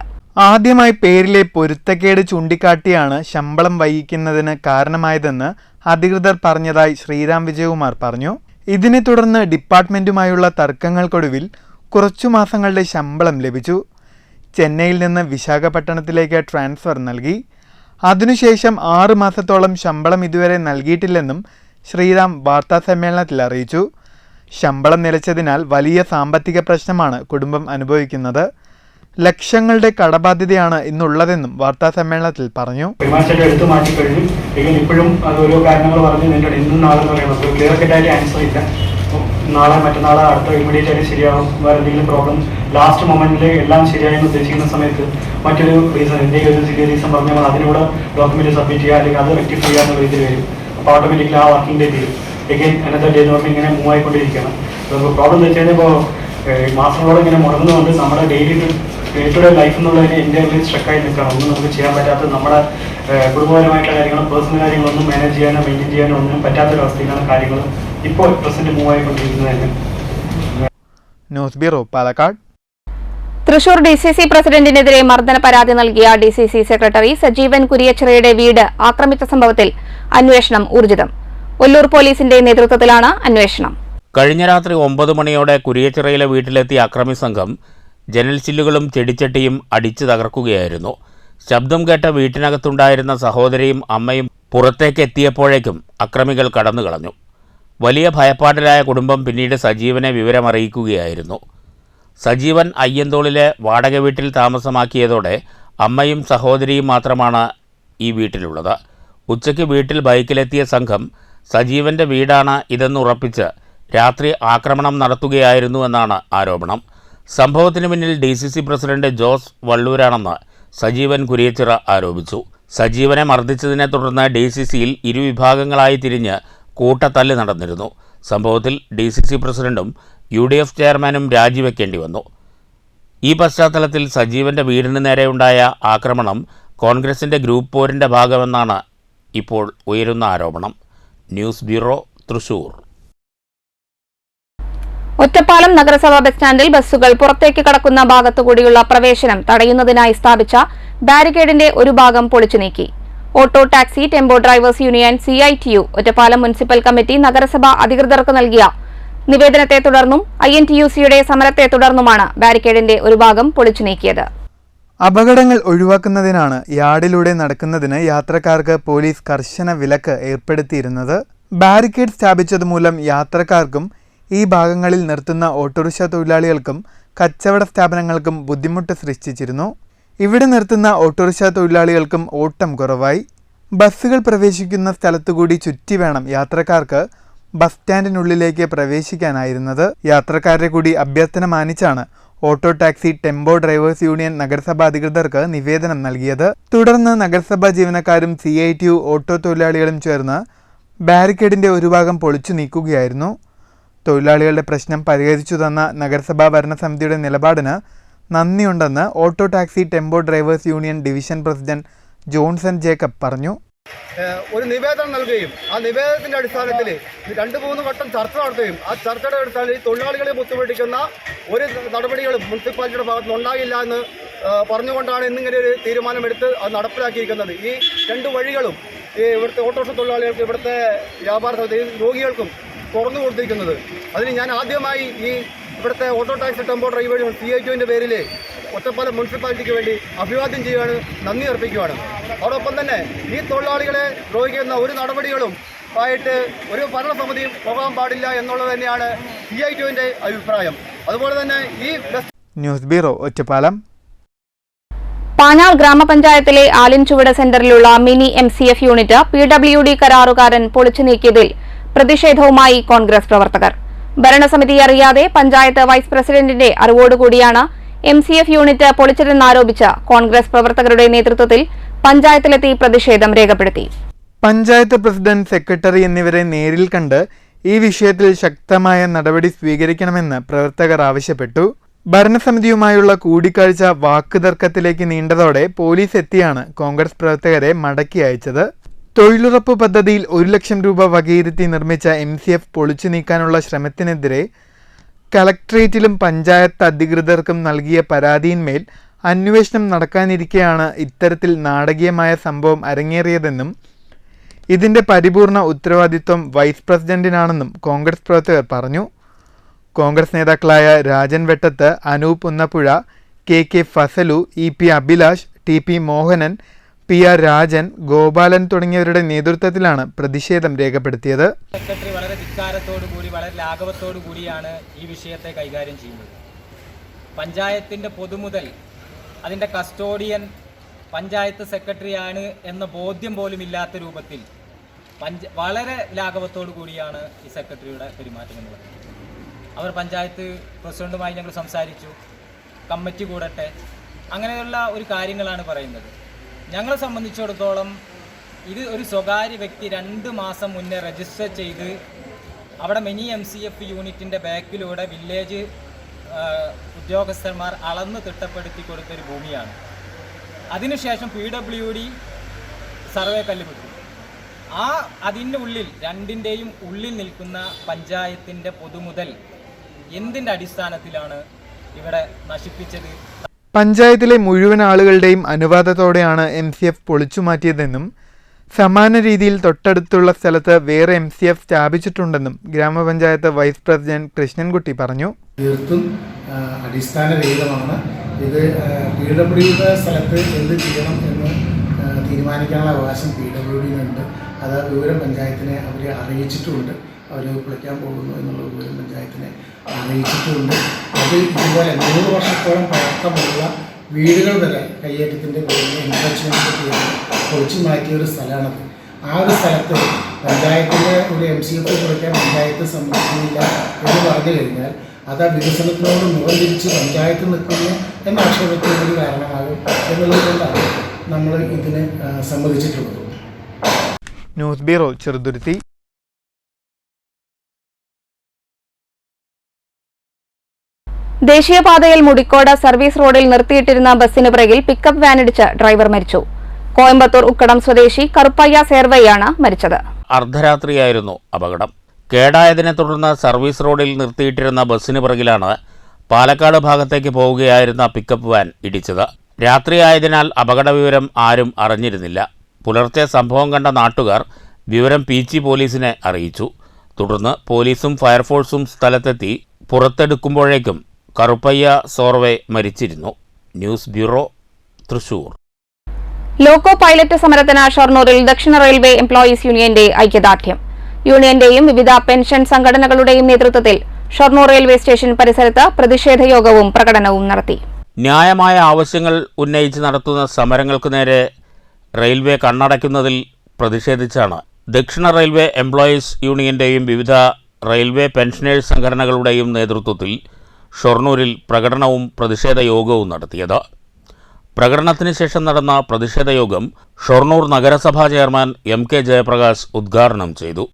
ആദ്യമായി പേരിലെ പൊരുത്തക്കേട് ചൂണ്ടിക്കാട്ടിയാണ് ശമ്പളം വൈകിക്കുന്നതിന് കാരണമായതെന്ന് അധികൃതർ പറഞ്ഞതായി ശ്രീറാം വിജയകുമാർ പറഞ്ഞു. ഇതിനെ തുടർന്ന് ഡിപ്പാർട്ട്മെന്റുമായുള്ള തർക്കങ്ങൾക്കൊടുവിൽ കുറച്ചു മാസങ്ങളുടെ ശമ്പളം ലഭിച്ചു. ചെന്നൈയിൽ നിന്ന് വിശാഖപട്ടണത്തിലേക്ക് ട്രാൻസ്ഫർ നൽകി. അതിനുശേഷം 6 മാസത്തോളം ശമ്പളം ഇതുവരെ നൽകിയിട്ടില്ലെന്നും ശ്രീറാം വാർത്താസമ്മേളനത്തിൽ അറിയിച്ചു. ശമ്പളം നിലച്ചതിനാൽ വലിയ സാമ്പത്തിക പ്രശ്നമാണ് കുടുംബം അനുഭവിക്കുന്നത്. ലക്ഷങ്ങളുടെ കടബാധ്യതയാണ് ഇന്നുള്ളതെന്നും വാർത്താസമ്മേളനത്തിൽ പറഞ്ഞു. എടുത്തു മാറ്റി കഴിഞ്ഞു. ഇപ്പോഴും അത് ഓരോ കാരണങ്ങൾ പറഞ്ഞ് നിങ്ങളുടെ ഇന്നും നാളെ പറയുന്നത് ക്ലിയർ കട്ടായിട്ട് ആൻസർ ഇല്ല. നാളെ മറ്റന്നാളെ അടുത്ത ഇമ്മീഡിയറ്റ് ആയിട്ട് ശരിയാവും. വേറെ എന്തെങ്കിലും പ്രോബ്ലം ലാസ്റ്റ് മൊമെന്റിൽ എല്ലാം ശരിയായെന്ന് ഉദ്ദേശിക്കുന്ന സമയത്ത് മറ്റൊരു റീസൺ എന്തെങ്കിലും ഒരു സിവിയർ റീസൺ പറഞ്ഞാൽ അതിനൂടെ ഡോക്യുമെന്റ് സബ്മിറ്റ് ചെയ്യുക, അല്ലെങ്കിൽ അത് റെക്ടിഫൈ ചെയ്യാവുന്ന രീതിയിൽ വരും. അപ്പോൾ ഓട്ടോമാറ്റിക്കലി ആ വർക്കിംഗ് ഡേ തീരും. എഗെയിൻ അനദർ ഡേ എന്ന് പറഞ്ഞാൽ ഇങ്ങനെ മൂവ് ആയിക്കൊണ്ടിരിക്കണം. പ്രോബ്ലം എന്ന് വെച്ച് കഴിഞ്ഞാൽ ഇപ്പോൾ മാസങ്ങളോളം ഇങ്ങനെ മുടങ്ങുന്നതുകൊണ്ട് നമ്മുടെ ഡേ ടു ഡേ ലൈഫ് എന്നുള്ളതിന് ഇന്ത്യയിൽ സ്ട്രക്കായി നിൽക്കണം. ഒന്നും നമുക്ക് ചെയ്യാൻ പറ്റാത്ത നമ്മുടെ കുടുംബപരമായിട്ടുള്ള കാര്യങ്ങളും പേഴ്സണൽ കാര്യങ്ങളൊന്നും മാനേജ് ചെയ്യാനോ മെയിൻറ്റെയിൻ ചെയ്യാനോ ഒന്നും പറ്റാത്തൊരവസ്ഥയിലാണ് കാര്യങ്ങൾ ഇപ്പോൾ പ്രസന്റ് മൂവ് ആയിക്കൊണ്ടിരിക്കുന്നത്. News bureau, Palakkad. Thrissur DCC പ്രസിഡന്റിനെതിരെ മർദ്ദന പരാതി നൽകിയ DCC സെക്രട്ടറി സജീവൻ കുരിയച്ചിറയുടെ വീട് ആക്രമിച്ച സംഭവത്തിൽ അന്വേഷണം ഊർജിതം. ഒല്ലൂർ പോലീസിന്റെ നേതൃത്വത്തിലാണ് അന്വേഷണം. കഴിഞ്ഞ രാത്രി 9 മണിയോടെ കുരിയച്ചിറയിലെ വീട്ടിലെത്തിയ അക്രമി സംഘം ജനൽ ചില്ലുകളും ചെടിച്ചട്ടിയും അടിച്ചു തകർക്കുകയായിരുന്നു. ശബ്ദം കേട്ട വീട്ടിനകത്തുണ്ടായിരുന്ന സഹോദരിയും അമ്മയും പുറത്തേക്ക് എത്തിയപ്പോഴേക്കും അക്രമികൾ കടന്നുകളഞ്ഞു. വലിയ ഭയപ്പാടിലായ കുടുംബം പിന്നീട് സജീവനെ വിവരമറിയിക്കുകയായിരുന്നു. സജീവൻ അയ്യന്തോളിലെ വാടക വീട്ടിൽ താമസമാക്കിയതോടെ അമ്മയും സഹോദരിയും മാത്രമാണ് ഈ വീട്ടിലുള്ളത്. ഉച്ചയ്ക്ക് വീട്ടിൽ ബൈക്കിലെത്തിയ സംഘം സജീവൻ്റെ വീടാണ് ഇതെന്നുറപ്പിച്ച് രാത്രി ആക്രമണം നടത്തുകയായിരുന്നുവെന്നാണ് ആരോപണം. സംഭവത്തിന് പിന്നിൽ DCC പ്രസിഡന്റ് ജോസ് വള്ളൂരാണെന്ന് സജീവൻ കുരിയച്ചിറ ആരോപിച്ചു. സജീവനെ മർദ്ദിച്ചതിനെ തുടർന്ന് DCCയിൽ ഇരുവിഭാഗങ്ങളായി തിരിഞ്ഞ് കൂട്ടത്തല്ല് നടന്നിരുന്നു. സംഭവത്തിൽ DCC പ്രസിഡന്റും UDF ചെയർമാനും രാജിവെക്കേണ്ടി വന്നു. ഈ പശ്ചാത്തലത്തിൽ സജീവന്റെ വീടിന് നേരെയുണ്ടായ ആക്രമണം കോൺഗ്രസിന്റെ ഗ്രൂപ്പ് പോരിന്റെ ഭാഗമെന്നാണ് ഇപ്പോൾ ഉയരുന്ന ആരോപണം. News bureau, Thrissur. ഒറ്റപ്പാലം നഗരസഭ ബസ് സ്റ്റാൻഡിൽ ബസ്സുകൾ പുറത്തേക്ക് കടക്കുന്ന ഭാഗത്തുകൂടിയുള്ള പ്രവേശനം തടയുന്നതിനായി സ്ഥാപിച്ച ബാരിക്കേഡിന്റെ ഒരു ഭാഗം പൊളിച്ചു നീക്കി. Auto taxi tempo drivers union CITU Ottapalam municipal committee നഗരസഭ അധികൃതർക്ക് നൽകിയ നിവേദനത്തെ തുടർന്നും INTUCയുടെ സമരത്തെ തുടർന്നുമാണ് ബാരിക്കേഡിന്റെ ഒരു ഭാഗം പൊളിച്ചു നീക്കിയത്. അപകടങ്ങൾ ഒഴിവാക്കുന്നതിനാണ് യാർഡിലൂടെ നടക്കുന്നതിന് യാത്രക്കാർക്ക് പോലീസ് കർശന വിലക്ക് ഏർപ്പെടുത്തിയിരുന്നത്. ബാരിക്കേഡ് സ്ഥാപിച്ചതുമൂലം യാത്രക്കാർക്കും ഈ ഭാഗങ്ങളിൽ നിർത്തുന്ന ഓട്ടോറിക്ഷ തൊഴിലാളികൾക്കും കച്ചവട സ്ഥാപനങ്ങൾക്കും ബുദ്ധിമുട്ട് സൃഷ്ടിച്ചിരുന്നു. ഇവിടെ നിർത്തുന്ന ഓട്ടോറിക്ഷ തൊഴിലാളികൾക്കും ഓട്ടം കുറവായി. ബസ്സുകൾ പ്രവേശിക്കുന്ന സ്ഥലത്തുകൂടി ചുറ്റി വേണം യാത്രക്കാർക്ക് ബസ് സ്റ്റാൻഡിനുള്ളിലേക്ക് പ്രവേശിക്കാനായിരുന്നത്. യാത്രക്കാരുടെ കൂടി അഭ്യർത്ഥന മാനിച്ചാണ് auto taxi tempo drivers union നഗരസഭാ അധികൃതർക്ക് നിവേദനം നൽകിയത്. തുടർന്ന് നഗരസഭാ ജീവനക്കാരും CITU ഓട്ടോ തൊഴിലാളികളും ചേർന്ന് ബാരിക്കേഡിന്റെ ഒരു ഭാഗം പൊളിച്ചു നീക്കുകയായിരുന്നു. തൊഴിലാളികളുടെ പ്രശ്നം പരിഹരിച്ചു തന്ന നഗരസഭാ ഭരണസമിതിയുടെ നിലപാടിന് നന്ദിയുണ്ടെന്ന് auto taxi tempo drivers union division president Johnson Jacob പറഞ്ഞു. ഒരു നിവേദനം നൽകുകയും ആ നിവേദനത്തിന്റെ അടിസ്ഥാനത്തിൽ 2-3 വട്ടം ചർച്ച നടത്തുകയും ആ ചർച്ചയുടെ അടിസ്ഥാനത്തിൽ തൊഴിലാളികളെ ബുദ്ധിമുട്ടിക്കുന്ന ഒരു നടപടികളും മുനിസിപ്പാലിറ്റിയുടെ ഭാഗത്തുനിന്ന് ഉണ്ടാകില്ല എന്ന് പറഞ്ഞുകൊണ്ടാണ് ഇന്നിങ്ങനെ ഒരു തീരുമാനമെടുത്ത് അത് നടപ്പിലാക്കിയിരിക്കുന്നത്. ഈ 2 വഴികളും ഇവിടുത്തെ ഓട്ടോറിക്ഷ തൊഴിലാളികൾക്ക് ഇവിടുത്തെ വ്യാപാര സമിതി രോഗികൾക്കും തുറന്നു കൊടുത്തിരിക്കുന്നത്. അതിന് ഞാൻ ആദ്യമായി ഈ ഇവിടുത്തെ ഓട്ടോ ടാക്സി ടെമ്പോ ഡ്രൈവേഴ്സ് CITUവിൻ്റെ പേരിൽ ഒറ്റപ്പാലം മുനിസിപ്പാലിറ്റിക്ക് വേണ്ടി അഭിവാദ്യം ചെയ്യുകയാണ്, നന്ദി അർപ്പിക്കുകയാണ്. അതോടൊപ്പം തന്നെ ഈ തൊഴിലാളികളെ ദ്രോഹിക്കുന്ന ഒരു നടപടികളും ആയിട്ട് ഒരു ഭരണസമിതിയും പോകാൻ പാടില്ല എന്നുള്ളത് തന്നെയാണ് CITUവിൻ്റെ അഭിപ്രായം. അതുപോലെ തന്നെ ഈ ന്യൂസ് ബ്യൂറോ, ഒറ്റപ്പാലം. പാഞ്ഞാൾ ഗ്രാമപഞ്ചായത്തിലെ ആലിൻചുവട് സെന്ററിലുള്ള മിനി MCF യൂണിറ്റ് PWD കരാറുകാരൻ പൊളിച്ചു നീക്കിയതിൽ പ്രതിഷേധവുമായി കോൺഗ്രസ് പ്രവർത്തകർ. ഭരണസമിതി അറിയാതെ പഞ്ചായത്ത് വൈസ് പ്രസിഡന്റിന്റെ അറിവോടുകൂടിയാണ് MCF യൂണിറ്റ് പൊളിച്ചതെന്നാരോപിച്ച് കോൺഗ്രസ് പ്രവർത്തകരുടെ നേതൃത്വത്തിൽ പഞ്ചായത്തിലെത്തി പ്രതിഷേധം രേഖപ്പെടുത്തി. പഞ്ചായത്ത് പ്രസിഡന്റ്, സെക്രട്ടറി എന്നിവരെ നേരിൽ കണ്ട് ഈ വിഷയത്തിൽ ശക്തമായ നടപടി സ്വീകരിക്കണമെന്ന് പ്രവർത്തകർ ആവശ്യപ്പെട്ടു. ഭരണസമിതിയുമായുള്ള കൂടിക്കാഴ്ച വാക്കുതർക്കത്തിലേക്ക് നീണ്ടതോടെ പോലീസ് എത്തിയാണ് കോൺഗ്രസ് പ്രവർത്തകരെ മടക്കി അയച്ചത്. തൊഴിലുറപ്പ് പദ്ധതിയിൽ 1 ലക്ഷം രൂപ വകയിരുത്തി നിർമ്മിച്ച MCF പൊളിച്ചു നീക്കാനുള്ള ശ്രമത്തിനെതിരെ കളക്ട്രേറ്റിലും പഞ്ചായത്ത് അധികൃതർക്കും നൽകിയ പരാതിയിന്മേൽ അന്വേഷണം നടക്കാനിരിക്കെയാണ് ഇത്തരത്തിൽ നാടകീയമായ സംഭവം അരങ്ങേറിയതെന്നും ഇതിന്റെ പരിപൂർണ ഉത്തരവാദിത്വം വൈസ് പ്രസിഡന്റിനാണെന്നും കോൺഗ്രസ് പ്രവർത്തകർ പറഞ്ഞു. കോൺഗ്രസ് നേതാക്കളായ രാജൻ വെട്ടത്ത്, Anoop ഉന്നപ്പുഴ, KK Fazal, EP Abhilash, TP Mohanan, PR Rajan, Gopalan തുടങ്ങിയവരുടെ നേതൃത്വത്തിലാണ് പ്രതിഷേധം രേഖപ്പെടുത്തിയത്. സെക്രട്ടറി വളരെ ധിക്കാരത്തോടുകൂടി, വളരെ ലാഘവത്തോടുകൂടിയാണ് ഈ വിഷയത്തെ കൈകാര്യം ചെയ്യുന്നത്. പഞ്ചായത്തിൻ്റെ പൊതുമുതൽ അതിൻ്റെ കസ്റ്റോഡിയൻ പഞ്ചായത്ത് സെക്രട്ടറിയാണ് എന്ന ബോധ്യം പോലും ഇല്ലാത്ത രൂപത്തിൽ വളരെ ലാഘവത്തോടു കൂടിയാണ് ഈ സെക്രട്ടറിയുടെ പെരുമാറ്റം എന്നുള്ളത്. അവർ പഞ്ചായത്ത് പ്രസിഡന്റുമായി ഞങ്ങൾ സംസാരിച്ചു, കമ്മിറ്റി കൂടട്ടെ, അങ്ങനെയുള്ള ഒരു കാര്യങ്ങളാണ് പറയുന്നത്. ഞങ്ങളെ സംബന്ധിച്ചിടത്തോളം ഇത് ഒരു സ്വകാര്യ വ്യക്തി 2 മാസം മുന്നേ രജിസ്റ്റർ ചെയ്ത് അവിടെ മിനി MCF യൂണിറ്റിൻ്റെ ബാക്കിലൂടെ വില്ലേജ് ഉദ്യോഗസ്ഥന്മാർ അളന്ന് തിട്ടപ്പെടുത്തി കൊടുത്തൊരു ഭൂമിയാണ്. അതിനുശേഷം PWD സർവേ കല്ലുപെട്ടു. അതിൻ്റെ ഉള്ളിൽ 2ൻ്റെയും ഉള്ളിൽ നിൽക്കുന്ന പഞ്ചായത്തിൻ്റെ പൊതുമുതൽ എന്തിൻ്റെ അടിസ്ഥാനത്തിലാണ് ഇവിടെ നശിപ്പിച്ചത്. പഞ്ചായത്തിലെ മുഴുവൻ ആളുകളുടെയും അനുവാദത്തോടെയാണ് MCF പൊളിച്ചു മാറ്റിയതെന്നും സമാന രീതിയിൽ തൊട്ടടുത്തുള്ള സ്ഥലത്ത് വേറെ MCF സ്ഥാപിച്ചിട്ടുണ്ടെന്നും ഗ്രാമപഞ്ചായത്ത് വൈസ് പ്രസിഡന്റ് കൃഷ്ണൻകുട്ടി പറഞ്ഞു. തീർത്തും അടിസ്ഥാനരഹിതമാണ്. ഇത് PWD സ്ഥലത്ത് എന്ത് ചെയ്യണം എന്ന് തീരുമാനിക്കാനുള്ള അവകാശം PWD-നുണ്ട്. അത് വിവരം പഞ്ചായത്തിനെ അവർ അറിയിച്ചിട്ടുമുണ്ട്. അവർ പൊളിക്കാൻ പോകുന്നു എന്നുള്ള വിവരം പഞ്ചായത്തിനെ അറിയിച്ചിട്ടുമുണ്ട്. അത് ഇതുപോലെ 3 വർഷത്തോളം പഴക്കമുള്ള വീടുകൾ വരെ കയ്യേറ്റത്തിൻ്റെ പേരിൽ എൻക്രോച്ച്മെൻറ്റ് ചെയ്ത് പൊളിച്ചു മാറ്റിയ ഒരു സ്ഥലമാണത്. ആ ഒരു സ്ഥലത്ത് പഞ്ചായത്തിൻ്റെ ഒരു MCF പൊളിക്കാൻ പഞ്ചായത്ത് സമ്മതിക്കുന്നില്ല എന്ന് പറഞ്ഞു കഴിഞ്ഞാൽ അത് ആ വികസനത്തിനോട് മുഖംതിരിച്ച് പഞ്ചായത്ത് നിൽക്കുന്നു എന്ന ആക്ഷേപത്തിന് കാരണമാകും എന്നുള്ളത് കൊണ്ടാണ് നമ്മൾ ഇതിന് സമ്മതിച്ചിട്ടുള്ളത്. News bureau, Cheruthuruthy. ദേശീയപാതയിൽ മുടിക്കോട് സർവീസ് റോഡിൽ നിർത്തിയിട്ടിരുന്ന ബസിന് പിറകിൽ പിക്കപ്പ് വാനിടിച്ച് ഡ്രൈവർ മരിച്ചു. കോയമ്പത്തൂർ ഉക്കടം സ്വദേശി കറുപ്പയ്യ സേർവയാണ് മരിച്ചത്. അർദ്ധരാത്രിയായിരുന്നു അപകടം. കേടായതിനെ തുടർന്ന് സർവീസ് റോഡിൽ നിർത്തിയിട്ടിരുന്ന ബസ്സിന് പിറകിലാണ് പാലക്കാട് ഭാഗത്തേക്ക് പോവുകയായിരുന്ന പിക്കപ്പ് വാൻ ഇടിച്ചത്. രാത്രിയായതിനാൽ അപകട വിവരം ആരും അറിഞ്ഞിരുന്നില്ല. പുലർച്ചെ സംഭവം കണ്ട നാട്ടുകാർ വിവരം പീച്ചി പോലീസിനെ അറിയിച്ചു. തുടർന്ന് പോലീസും ഫയർഫോഴ്സും സ്ഥലത്തെത്തി പുറത്തെടുക്കുമ്പോഴേക്കും കറുപ്പയ്യ സോർവെ മരിച്ചിരുന്നു. News bureau, Thrissur. Loco pilot സമരത്തിന് ഷൊർണൂരിൽ ദക്ഷിണ റെയിൽവേ എംപ്ലോയീസ് യൂണിയന്റെ ഐക്യദാർഢ്യം. യൂണിയന്റെയും വിവിധ പെൻഷൻ സംഘടനകളുടെയും നേതൃത്വത്തിൽ ഷൊർണൂർ റെയിൽവേ സ്റ്റേഷൻ പരിസരത്ത് പ്രതിഷേധ യോഗവും പ്രകടനവും നടത്തി. ന്യായമായ ആവശ്യങ്ങൾ ഉന്നയിച്ച് നടത്തുന്ന സമരങ്ങൾക്ക് നേരെ റെയിൽവേ കണ്ണടയ്ക്കുന്നതിൽ പ്രതിഷേധിച്ചാണ് ദക്ഷിണ റെയിൽവേ എംപ്ലോയീസ് യൂണിയന്റെയും വിവിധ റെയിൽവേ പെൻഷനേഴ്സ് സംഘടനകളുടെയും നേതൃത്വത്തിൽ ഷൊർണൂരിൽ പ്രകടനവും പ്രതിഷേധ യോഗവും നടത്തിയത്. പ്രകടനത്തിന് ശേഷം നടന്ന പ്രതിഷേധ യോഗം ഷൊർണൂർ നഗരസഭാ ചെയർമാൻ MK ജയപ്രകാശ് ഉദ്ഘാടനം ചെയ്തു.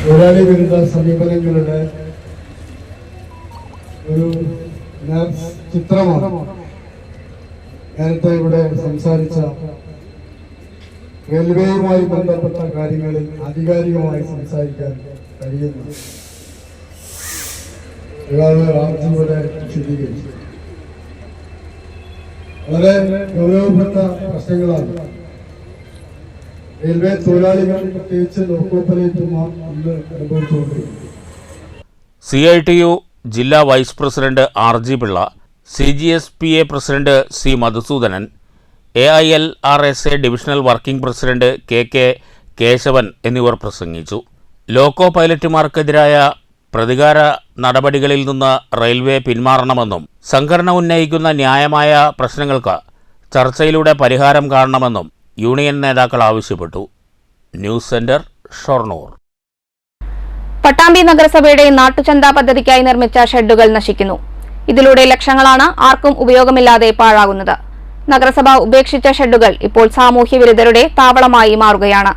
തൊഴിലാളി വിരുദ്ധ സമീപനങ്ങളുടെ ഒരു ചിത്രമാണ് നേരത്തെ ഇവിടെ സംസാരിച്ച റെയിൽവേയുമായി ബന്ധപ്പെട്ട കാര്യങ്ങളിൽ ആധികാരികമായി സംസാരിക്കാൻ കഴിയുന്നു. രാംജിയുടെ വിശദീകരിച്ചു. വളരെ ഗൗരവപ്പെട്ട പ്രശ്നങ്ങളാണ് റെയിൽവേ തൊഴിലാളികൾ, പ്രത്യേകിച്ച് ലോക്കോ പൈലറ്റുമാർ ഇന്ന് അനുഭവിച്ചുകൊണ്ടിരിക്കുന്നത്. CITU ജില്ലാ vice president RG Pillai, CGSPA president C Madhusoodanan, AILRSA divisional working president KK Kesavan എന്നിവർ പ്രസംഗിച്ചു. ലോക്കോ പൈലറ്റുമാർക്കെതിരായ പ്രതികാര നടപടികളിൽ നിന്ന് റെയിൽവേ പിന്മാറണമെന്നും സംഘടന ഉന്നയിക്കുന്ന ന്യായമായ പ്രശ്നങ്ങൾക്ക് ചർച്ചയിലൂടെ പരിഹാരം കാണണമെന്നും യൂണിയൻ നേതാക്കൾ ആവശ്യപ്പെട്ടു. News centre, Shoranur. പട്ടാമ്പി നഗരസഭയുടെ നാട്ടുചന്ത പദ്ധതിക്കായി നിർമ്മിച്ച ഷെഡുകൾ നശിക്കുന്നു. ഇതിലൂടെ ലക്ഷങ്ങളാണ് ആർക്കും ഉപയോഗമില്ലാതെ പാഴാകുന്നത്. നഗരസഭ ഉപേക്ഷിച്ച ഷെഡുകൾ ഇപ്പോൾ സാമൂഹ്യ വിരുദ്ധരുടെ താവളമായി മാറുകയാണ്.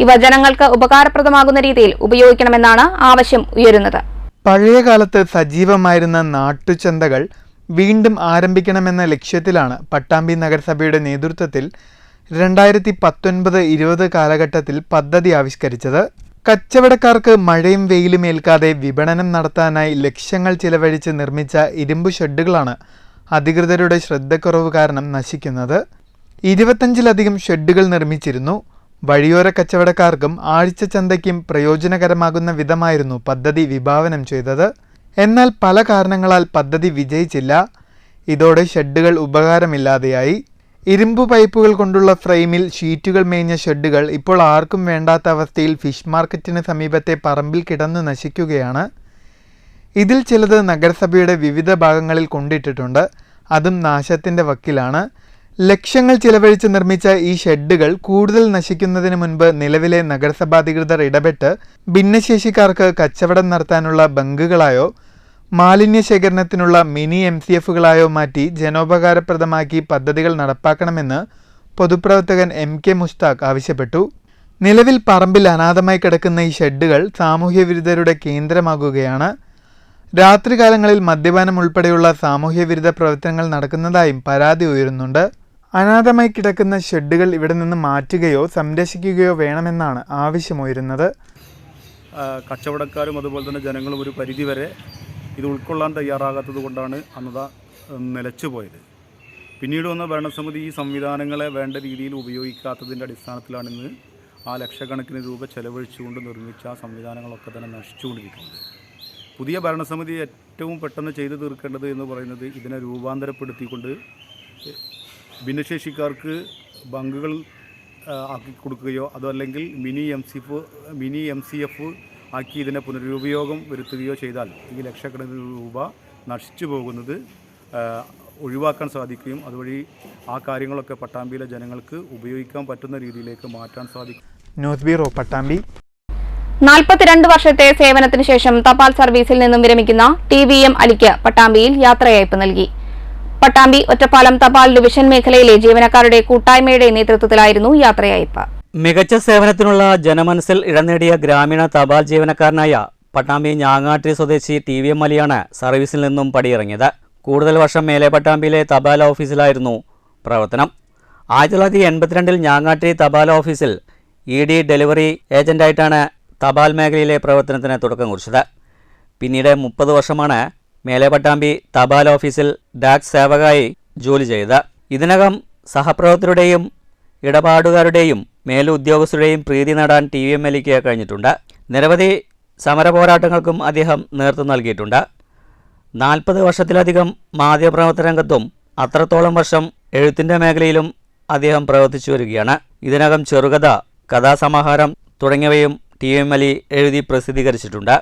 ഇവ ജനങ്ങൾക്ക് ഉപകാരപ്രദമാകുന്ന രീതിയിൽ ഉപയോഗിക്കണമെന്നാണ് ആവശ്യം ഉയരുന്നത്. പഴയകാലത്ത് സജീവമായിരുന്ന നാട്ടുചന്തകൾ വീണ്ടും ആരംഭിക്കണമെന്ന ലക്ഷ്യത്തിലാണ് പട്ടാമ്പി നഗരസഭയുടെ നേതൃത്വത്തിൽ 2019-20 കാലഘട്ടത്തിൽ പദ്ധതി ആവിഷ്കരിച്ചത്. കച്ചവടക്കാർക്ക് മഴയും വെയിലും ഏൽക്കാതെ വിപണനം നടത്താനായി ലക്ഷങ്ങൾ ചിലവഴിച്ച് നിർമ്മിച്ച ഇരുമ്പു ഷെഡുകളാണ് അധികൃതരുടെ ശ്രദ്ധക്കുറവ് കാരണം നശിക്കുന്നത്. 25-ലധികം ഷെഡുകൾ നിർമ്മിച്ചിരുന്നു. വഴിയോര കച്ചവടക്കാർക്കും ആഴ്ചച്ചന്തയ്ക്കും പ്രയോജനകരമാകുന്ന വിധമായിരുന്നു പദ്ധതി വിഭാവനം ചെയ്തത്. എന്നാൽ പല കാരണങ്ങളാൽ പദ്ധതി വിജയിച്ചില്ല. ഇതോടെ ഷെഡുകൾ ഉപകാരമില്ലാതെയായി. ഇരുമ്പു പൈപ്പുകൾ കൊണ്ടുള്ള ഫ്രെയിമിൽ ഷീറ്റുകൾ മേഞ്ഞ ഷെഡുകൾ ഇപ്പോൾ ആർക്കും വേണ്ടാത്ത അവസ്ഥയിൽ ഫിഷ് മാർക്കറ്റിന് സമീപത്തെ പറമ്പിൽ കിടന്നു നശിക്കുകയാണ്. ഇതിൽ ചിലത് നഗരസഭയുടെ വിവിധ ഭാഗങ്ങളിൽ കൊണ്ടിട്ടിട്ടുണ്ട്. അതും നാശത്തിൻ്റെ വക്കിലാണ്. ലക്ഷങ്ങൾ ചിലവഴിച്ച് നിർമ്മിച്ച ഈ ഷെഡുകൾ കൂടുതൽ നശിക്കുന്നതിന് മുൻപ് നിലവിലെ നഗരസഭാധികൃതർ ഇടപെട്ട് ഭിന്നശേഷിക്കാർക്ക് കച്ചവടം നടത്താനുള്ള ബങ്കുകളായോ മാലിന്യ ശേഖരണത്തിനുള്ള മിനി MCFകളായോ മാറ്റി ജനോപകാരപ്രദമാക്കി പദ്ധതികൾ നടപ്പാക്കണമെന്ന് പൊതുപ്രവർത്തകൻ MK മുസ്താഖ് ആവശ്യപ്പെട്ടു. നിലവിൽ പറമ്പിൽ അനാഥമായി കിടക്കുന്ന ഈ ഷെഡുകൾ സാമൂഹ്യ വിരുദ്ധരുടെ കേന്ദ്രമാകുകയാണ്. രാത്രികാലങ്ങളിൽ മദ്യപാനം ഉൾപ്പെടെയുള്ള സാമൂഹ്യ വിരുദ്ധ പ്രവർത്തനങ്ങൾ നടക്കുന്നതായും പരാതി ഉയരുന്നുണ്ട്. അനാഥമായി കിടക്കുന്ന ഷെഡുകൾ ഇവിടെ നിന്ന് മാറ്റുകയോ സംരക്ഷിക്കുകയോ വേണമെന്നാണ് ആവശ്യമുയരുന്നത്. കച്ചവടക്കാരും അതുപോലെ തന്നെ ജനങ്ങളും ഒരു പരിധിവരെ ഇത് ഉൾക്കൊള്ളാൻ തയ്യാറാകാത്തത് കൊണ്ടാണ് അന്നത നിലച്ചു പോയത്. പിന്നീട് വന്ന ഭരണസമിതി ഈ സംവിധാനങ്ങളെ വേണ്ട രീതിയിൽ ഉപയോഗിക്കാത്തതിൻ്റെ അടിസ്ഥാനത്തിലാണ് ഇന്ന് ആ ലക്ഷക്കണക്കിന് രൂപ ചെലവഴിച്ചുകൊണ്ട് നിർമ്മിച്ച ആ സംവിധാനങ്ങളൊക്കെ തന്നെ നശിച്ചുകൊണ്ടിരിക്കുന്നത്. പുതിയ ഭരണസമിതി ഏറ്റവും പെട്ടെന്ന് ചെയ്തു തീർക്കേണ്ടത് എന്ന് പറയുന്നത് ഇതിനെ രൂപാന്തരപ്പെടുത്തിക്കൊണ്ട് ഭിന്നശേഷിക്കാർക്ക് ബങ്കുകൾ ആക്കി കൊടുക്കുകയോ അതല്ലെങ്കിൽ മിനി MCF ആക്കി ഇതിനെ പുനരുപയോഗം വരുത്തുകയോ ചെയ്താൽ ഈ ലക്ഷക്കണക്കിന് രൂപ നശിച്ചു പോകുന്നത് ഒഴിവാക്കാൻ സാധിക്കുകയും അതുവഴി ആ കാര്യങ്ങളൊക്കെ പട്ടാമ്പിയിലെ ജനങ്ങൾക്ക് ഉപയോഗിക്കാൻ പറ്റുന്ന രീതിയിലേക്ക് മാറ്റാൻ സാധിക്കും. News bureau, Pattambi. 42 വർഷത്തെ സേവനത്തിന് ശേഷം തപാൽ സർവീസിൽ നിന്നും വിരമിക്കുന്ന TVM അലിക്ക് പട്ടാമ്പിയിൽ യാത്രയയപ്പ് നൽകി. പട്ടാമ്പി ഒറ്റപ്പാലം തപാൽ ഡിവിഷൻ മേഖലയിലെ ജീവനക്കാരുടെ കൂട്ടായ്മയുടെ നേതൃത്വത്തിലായിരുന്നു യാത്രയയപ്പ്. മികച്ച സേവനത്തിനുള്ള ജനമനസ്സിൽ ഇടം നേടിയ ഗ്രാമീണ തപാൽ ജീവനക്കാരനായ പട്ടാമ്പി ഞാങ്ങാട്ടി സ്വദേശി TVM അലിയാണ് സർവീസിൽ നിന്നും പടിയിറങ്ങിയത്. കൂടുതൽ വർഷം മേലെ പട്ടാമ്പിയിലെ തപാൽ ഓഫീസിലായിരുന്നു പ്രവർത്തനം. 1982 ഞാങ്ങാട്ടി തപാൽ ഓഫീസിൽ ED ഡെലിവറി ഏജന്റായിട്ടാണ് തപാൽ മേഖലയിലെ പ്രവർത്തനത്തിന് തുടക്കം കുറിച്ചത്. പിന്നീട് 30 വർഷമാണ് മേലെ പട്ടാമ്പി തപാൽ ഓഫീസിൽ ഡാക് സേവകമായി ജോലി ചെയ്തത്. ഇതിനകം സഹപ്രവർത്തകരുടെയും ഇടപാടുകാരുടെയും മേലുദ്യോഗസ്ഥരുടെയും പ്രീതി നേടാൻ TVM അലിക്ക് കഴിഞ്ഞിട്ടുണ്ട്. നിരവധി സമര പോരാട്ടങ്ങൾക്കും അദ്ദേഹം നേതൃത്വം നൽകിയിട്ടുണ്ട്. 40 വർഷത്തിലധികം മാധ്യമപ്രവർത്തന രംഗത്തും അത്രത്തോളം വർഷം എഴുത്തിൻ്റെ മേഖലയിലും അദ്ദേഹം പ്രവർത്തിച്ചു വരികയാണ്. ഇതിനകം ചെറുകഥ, കഥാസമാഹാരം തുടങ്ങിയവയും TVM അലി എഴുതി പ്രസിദ്ധീകരിച്ചിട്ടുണ്ട്.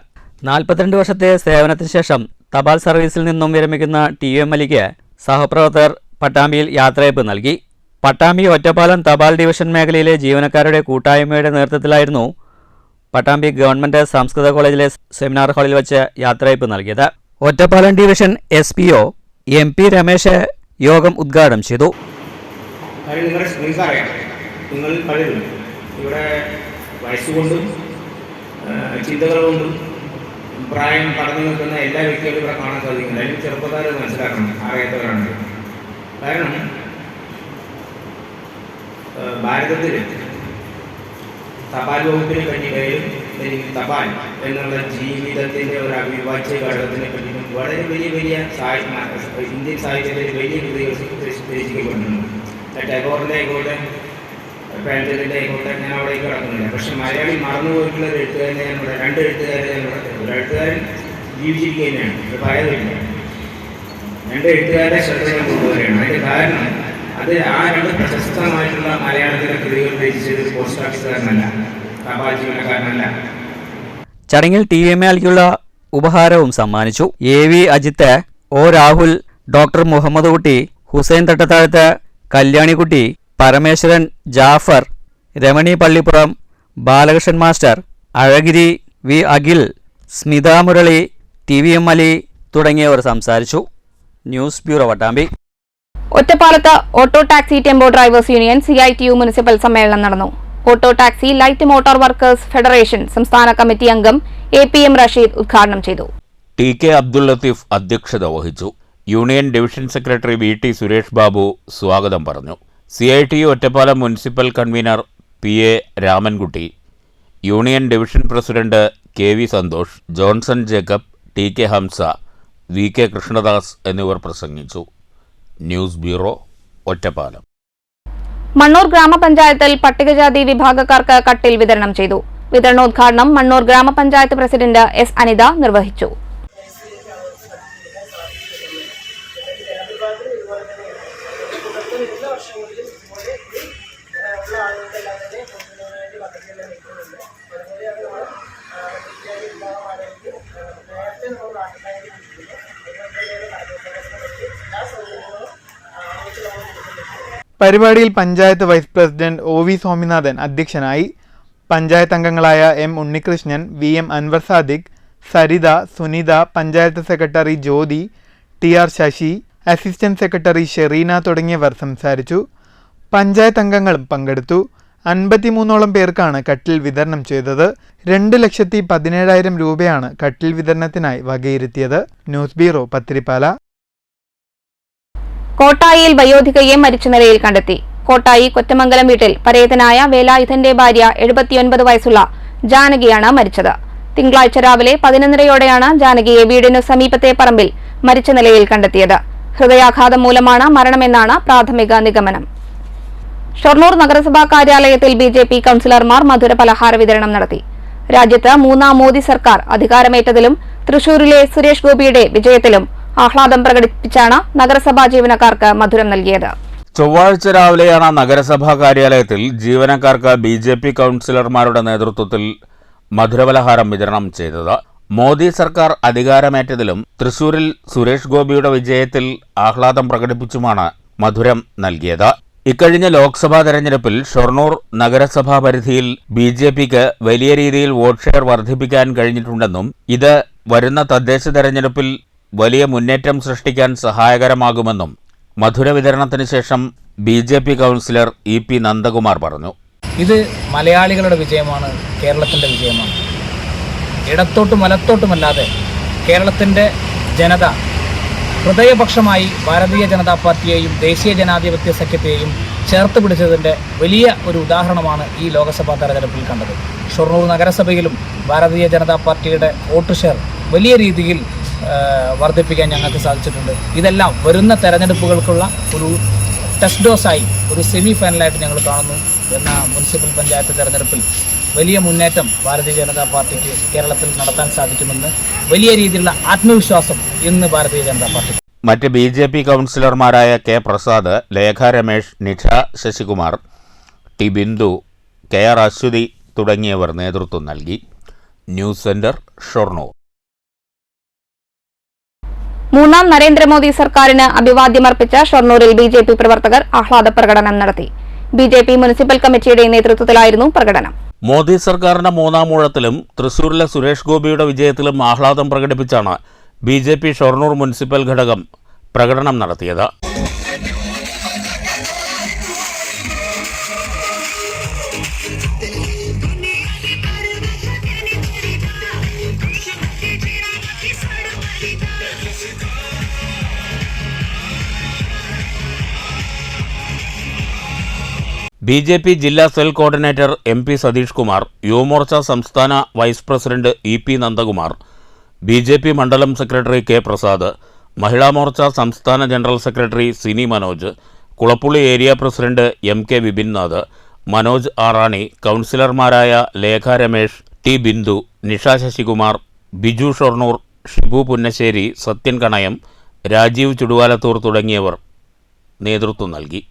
42 വർഷത്തെ സേവനത്തിന് ശേഷം തപാൽ സർവീസിൽ നിന്നും വിരമിക്കുന്ന TVM അലിക്ക് സഹപ്രവർത്തകർ പട്ടാമ്പിയിൽ യാത്രയയപ്പ് നൽകി. പട്ടാമ്പി ഒറ്റപ്പാലം തപാൽ ഡിവിഷൻ മേഖലയിലെ ജീവനക്കാരുടെ കൂട്ടായ്മയുടെ നേതൃത്വത്തിലായിരുന്നു പട്ടാമ്പി ഗവൺമെൻറ് സംസ്കൃത കോളേജിലെ സെമിനാർ ഹാളിൽ വെച്ച് യാത്രയയപ്പ് നൽകിയത്. Ottapalam division SPO MP Ramesh യോഗം ഉദ്ഘാടനം ചെയ്തു. നിങ്ങൾ പലരും ഇവിടെ വയസ്സുകൊണ്ടും ചിന്തകൾ കൊണ്ടും പ്രായം കടന്നു നിൽക്കുന്ന എല്ലാ വ്യക്തികളും ഇവിടെ കാണാൻ സാധിക്കുന്നില്ല. അതിന് ചെറുപ്പക്കാരെ മനസ്സിലാക്കണം, അറിയാത്തവരാണ്. കാരണം ഭാരതത്തിൽ തപാൽ വകുപ്പിനെ പറ്റിയും തപാൽ എന്നുള്ള ജീവിതത്തിൻ്റെ ഒരു അവിഭാജ്യ ഘടകത്തിനെ പറ്റിയും വളരെ വലിയ ഇന്ത്യൻ സാഹിത്യത്തിൽ വലിയ കൃതികൾ രചിക്കപ്പെട്ടിട്ടുണ്ട്. ടാഗോറിൻ്റെ ആയിക്കോട്ടെ, പാൻറ്റലിൻ്റെ ആയിക്കോട്ടെ, ഞാൻ അവിടേക്ക് കിടക്കുന്നില്ല. പക്ഷെ മലയാളി മറന്നുപോയിട്ടുള്ള ഒരു എഴുത്തുകാരനെ നമ്മുടെ 2 എഴുത്തുകാരെ ഒരു എഴുത്തുകാരൻ ജീവിച്ചിരിക്കുക തന്നെയാണ്, ഒരു പഴയതില്ല. 2 എഴുത്തുകാരുടെ ശ്രദ്ധ ഞാൻ കൊണ്ടുവരികയാണ്. അതിൻ്റെ കാരണം അത് ആ 2 പ്രശസ്തമായിട്ടുള്ള മലയാളത്തിലെ കൃതികൾ രചിച്ചത് പോസ്റ്റ് ഓഫീസുകാരനല്ല, തപാൽ ജീവനക്കാരനല്ല. ചടങ്ങിൽ TVM അലിക്കുള്ള ഉപഹാരവും സമ്മാനിച്ചു. AV Ajith, O Rahul, doctor Muhammad Kutty, Hussain Thattathazhath, Kalyanikutty, Parameswaran, Jafar, Ramani Pallippuram, Balakrishnan master, അഴഗിരി, V അഖിൽ, സ്മിത മുരളി, TVM അലി തുടങ്ങിയവർ സംസാരിച്ചു. News bureau, Pattambi. ഒറ്റപ്പാലത്ത് auto taxi tempo drivers union CITU municipal സമ്മേളനം നടന്നു. Auto taxi light motor workers federation സംസ്ഥാന കമ്മിറ്റി അംഗം APM റഷീദ് ഉദ്ഘാടനം ചെയ്തു. TK അബ്ദുൽ ലത്തീഫ് അധ്യക്ഷത വഹിച്ചു. Union division secretary VT Suresh Babu സ്വാഗതം പറഞ്ഞു. CITU Ottapalam municipal convener PA Ramankutty, union division president KV Santhosh, Johnson Jacob, TK Hamsa, VK Krishnadas എന്നിവർ പ്രസംഗിച്ചു. News bureau, Ottapalam. മണ്ണൂർ ഗ്രാമപഞ്ചായത്തിൽ പട്ടികജാതി വിഭാഗക്കാർക്ക് കട്ടിൽ വിതരണം ചെയ്തു. വിതരണോദ്ഘാടനം മണ്ണൂർ ഗ്രാമപഞ്ചായത്ത് പ്രസിഡന്റ് S അനിത നിർവഹിച്ചു. പരിപാടിയിൽ panchayat vice president OV Swaminathan അധ്യക്ഷനായി. പഞ്ചായത്ത് അംഗങ്ങളായ M Unnikrishnan, VM Anwar Sadiq, Saritha, Sunitha, panchayat secretary Jyothi, TR Sasi, assistant secretary Shereena തുടങ്ങിയവർ സംസാരിച്ചു. പഞ്ചായത്ത് അംഗങ്ങളും പങ്കെടുത്തു. 53ഓളം പേർക്കാണ് കട്ടിൽ വിതരണം ചെയ്തത്. 2,17,000 രൂപയാണ് കട്ടിൽ വിതരണത്തിനായി വകയിരുത്തിയത്. News bureau, Pathirippala. കോട്ടായിയിൽ വയോധികയെ മരിച്ച നിലയിൽ കണ്ടെത്തി. കോട്ടായി കൊറ്റമംഗലം വീട്ടിൽ പരേതനായ വേലായുധന്റെ ഭാര്യ 79 വയസ്സുള്ള ജാനകിയാണ് മരിച്ചത്. തിങ്കളാഴ്ച രാവിലെ 11:30യോടെയാണ് ജാനകിയെ വീടിനു സമീപത്തെ പറമ്പിൽ മരിച്ച നിലയിൽ കണ്ടെത്തിയത്. ഹൃദയാഘാതം മൂലമാണ് മരണമെന്നാണ് പ്രാഥമിക നിഗമനം. ഷൊർണൂർ നഗരസഭാ കാര്യാലയത്തിൽ BJP കൌൺസിലർമാർ മധുര പലഹാര വിതരണം നടത്തി. രാജ്യത്ത് 3ാം മോദി സർക്കാർ അധികാരമേറ്റതിലും തൃശൂരിലെ സുരേഷ് ഗോപിയുടെ വിജയത്തിലും ആഹ്ലാദം പ്രകടിപ്പിച്ചാണ് നഗരസഭാ ജീവനക്കാർക്ക് മധുരം നൽകിയത്. ചൊവ്വാഴ്ച രാവിലെയാണ് നഗരസഭാ കാര്യാലയത്തിൽ ജീവനക്കാർക്ക് BJP കൌൺസിലർമാരുടെ നേതൃത്വത്തിൽ മധുരപലഹാരം വിതരണം ചെയ്തത്. മോദി സർക്കാർ അധികാരമേറ്റതിലും തൃശൂരിൽ സുരേഷ് ഗോപിയുടെ വിജയത്തിൽ ആഹ്ലാദം പ്രകടിപ്പിച്ചുമാണ് മധുരം നൽകിയത്. ഇക്കഴിഞ്ഞ ലോക്സഭാ തെരഞ്ഞെടുപ്പിൽ ഷൊർണൂർ നഗരസഭാ പരിധിയിൽ BJPക്ക് വലിയ രീതിയിൽ വോട്ട് ഷെയർ വർദ്ധിപ്പിക്കാൻ കഴിഞ്ഞിട്ടുണ്ടെന്നും ഇത് വരുന്ന തദ്ദേശ തെരഞ്ഞെടുപ്പിൽ വലിയ മുന്നേറ്റം സൃഷ്ടിക്കാൻ സഹായകരമാകുമെന്നും മധുര വിതരണത്തിന് ശേഷം BJP കൗൺസിലർ EP നന്ദകുമാർ പറഞ്ഞു. ഇത് മലയാളികളുടെ വിജയമാണ്, കേരളത്തിൻ്റെ വിജയമാണ്. ഇടത്തോട്ടും വലത്തോട്ടുമല്ലാതെ കേരളത്തിൻ്റെ ജനത ഹൃദയപക്ഷമായി ഭാരതീയ ജനതാ പാർട്ടിയെയും ദേശീയ ജനാധിപത്യ സഖ്യത്തെയും ചേർത്ത് പിടിച്ചതിൻ്റെ വലിയ ഒരു ഉദാഹരണമാണ് ഈ ലോക്സഭാ തെരഞ്ഞെടുപ്പിൽ കണ്ടത്. ഷൊർണൂർ നഗരസഭയിലും ഭാരതീയ ജനതാ പാർട്ടിയുടെ വോട്ട് ഷെയർ വലിയ രീതിയിൽ വർദ്ധിപ്പിക്കാൻ ഞങ്ങൾക്ക് സാധിച്ചിട്ടുണ്ട്. ഇതെല്ലാം വരുന്ന തെരഞ്ഞെടുപ്പുകൾക്കുള്ള ഒരു ടെസ്റ്റ് ഡോസായി, ഒരു സെമി ഫൈനലായിട്ട് ഞങ്ങൾ കാണുന്നു. എന്ന മുനിസിപ്പൽ പഞ്ചായത്ത് തെരഞ്ഞെടുപ്പിൽ വലിയ മുന്നേറ്റം ഭാരതീയ ജനതാ പാർട്ടിക്ക് കേരളത്തിൽ നടത്താൻ സാധിക്കുമെന്ന് വലിയ രീതിയിലുള്ള ആത്മവിശ്വാസം ഇന്ന് ഭാരതീയ ജനതാ പാർട്ടി. മറ്റ് BJP കൗൺസിലർമാരായ K Prasad, Lekha Ramesh, Nisha Sasikumar, T Bindu, KR Aswathy തുടങ്ങിയവർ നേതൃത്വം നൽകി. News centre, Shoranur. 3ാം നരേന്ദ്രമോദി സർക്കാരിന് അഭിവാദ്യമർപ്പിച്ച ഷൊർണൂരിൽ BJP പ്രവർത്തകർ ആഹ്ലാദ പ്രകടനം നടത്തി. BJP മുനിസിപ്പൽ കമ്മിറ്റിയുടെ നേതൃത്വത്തിലായിരുന്നു പ്രകടനം. മോദി സർക്കാരിന്റെ 3ാം ഊഴത്തിലും തൃശൂരിലെ സുരേഷ് ഗോപിയുടെ വിജയത്തിലും ആഹ്ലാദം പ്രകടിപ്പിച്ചാണ് BJP ഷൊർണൂർ മുനിസിപ്പൽ ഘടകം പ്രകടനം നടത്തിയത്. BJP ജില്ലാ cell coordinator MP Satheesh Kumar, Yuvamorcha സംസ്ഥാന vice president EP Nandakumar, BJP മണ്ഡലം സെക്രട്ടറി K പ്രസാദ്, മഹിളാ മോർച്ച സംസ്ഥാന general secretary Sini Manoj, Kulappully area president MK Vipinnath, Manoj Arani, കൗൺസിലർമാരായ ലേഖ രമേശ്, T ബിന്ദു, നിഷ ശശികുമാർ, ബിജു ഷൊർണൂർ, ഷിബു പുന്നശ്ശേരി, സത്യൻ കണയം, രാജീവ് ചുടുവാലത്തൂർ തുടങ്ങിയവർ നേതൃത്വം നൽകി.